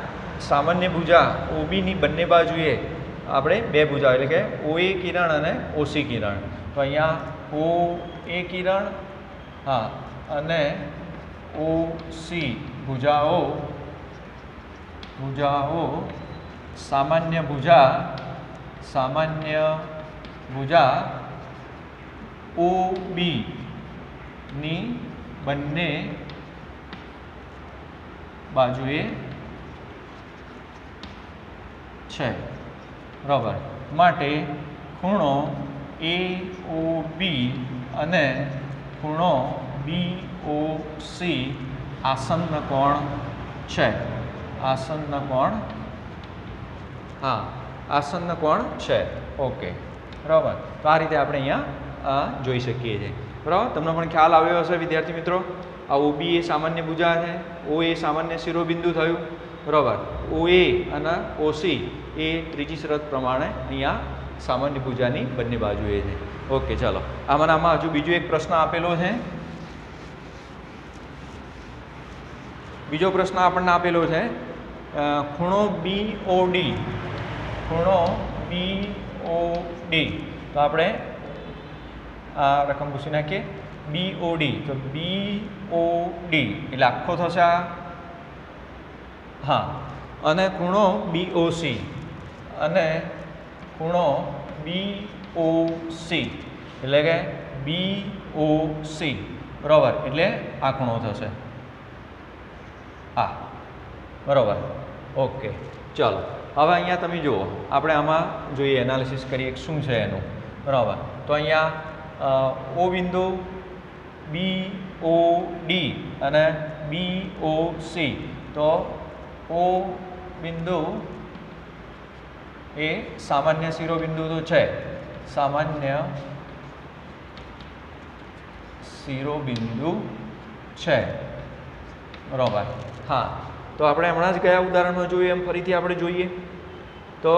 સામાન્ય ભુજા OB ની બંને બાજુએ આપણે બે ભુજા એટલે કે OA કિરણ અને OC કિરણ. તો અહીંયા OA કિરણ, હા, અને OC ભુજાઓ સામાન્ય ભુજા OB ની બંને બાજુએ છે. બરાબર. માટે ખૂણો AOB અને ખૂણો BOC આસન્ન કોણ છે. આસન્ન કોણ, હા, આસન્ન કોણ છે. ઓકે. બરાબર. તો આ રીતે આપણે અહીંયા જોઈ શકીએ છીએ. બરાબર. તમને પણ ખ્યાલ આવ્યો હશે વિદ્યાર્થી મિત્રો. આ OB એ સામાન્ય ભુજા છે, OA સામાન્ય શિરોબિંદુ થયું. બરાબર. OA અને OC એ ત્રીજી શરત પ્રમાણે અહીંયા સામાન્ય ભુજાની બંને બાજુએ છે. ઓકે, ચાલો આમાં હજુ બીજો એક પ્રશ્ન આપેલો છે. બીજો પ્રશ્ન આપણને આપેલો છે ખૂણો BOD. ખૂણો BOD તો આપણે આ રકમ પૂછી નાખીએ. BOD તો BOD એટલે આખો થશે આ, હા, અને ખૂણો BOC અને ખૂણો BOC એટલે કે BOC. બરાબર. એટલે આ ખૂણો થશે. હા, બરાબર. ઓકે, ચાલો હવે અહીંયા તમે જુઓ, આપણે આમાં જોઈએ એનાલિસિસ કરીએ શું છે એનું. બરાબર. તો અહીંયા O બિંદુ, BOD અને BOC. તો O બિંદુ એ સામાન્ય શિરોબિંદુ તો છે, સામાન્ય શિરોબિંદુ છે. બરાબર. હા, તો આપણે હમણાં જ કયા ઉદાહરણમાં જોઈએ એમ ફરીથી આપણે જોઈએ તો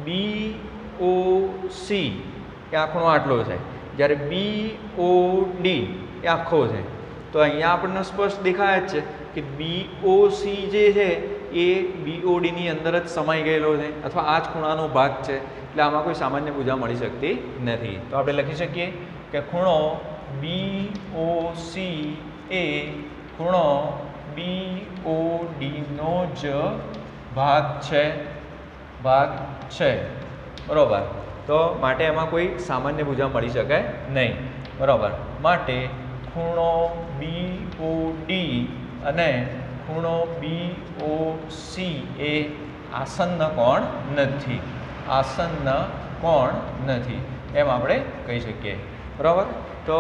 BOC એ આખો આટલો છે, જ્યારે BOD એ આખો છે. તો અહીંયા આપણને સ્પષ્ટ દેખાય જ છે કે BOC જે છે એ BOD ની અંદર જ સમાઈ ગયેલો છે અથવા આ જ ખૂણાનો ભાગ છે. એટલે આમાં કોઈ સામાન્ય ભુજા મળી શકતી નથી. તો આપણે લખી શકીએ કે ખૂણો BOC એ ખૂણો BOD નો જ ભાગ છે. બરાબર. તો માટે એમાં કોઈ સામાન્ય ભુજા મળી શકે નહીં. બરાબર. માટે ખૂણો BOD અને ખૂણો BOC એ આસન્ન કોણ નથી. આસન્ન કોણ નથી એમ આપણે કહી શકીએ. બરાબર. તો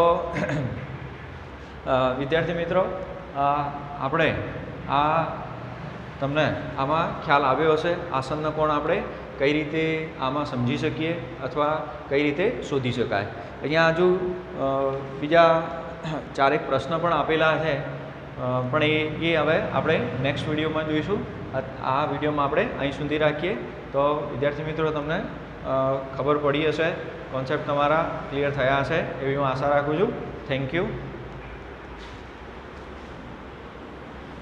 વિદ્યાર્થી મિત્રો, આપણે તમને આમાં ખ્યાલ આવ્યો હશે આસન્ન કોણ આપણે કઈ રીતે આમાં સમજી શકીએ અથવા કઈ રીતે શોધી શકાય. અહીંયા હજુ બીજા ચારેક પ્રશ્ન પણ આપેલા છે, પણ એ હવે આપણે નેક્સ્ટ વિડીયોમાં જોઈશું. આ વિડીયોમાં આપણે અહીં સુધી રાખીએ. તો વિદ્યાર્થી મિત્રો, તમને ખબર પડી હશે, કોન્સેપ્ટ તમારા ક્લિયર થયા હશે એવી હું આશા રાખું છું. Thank you.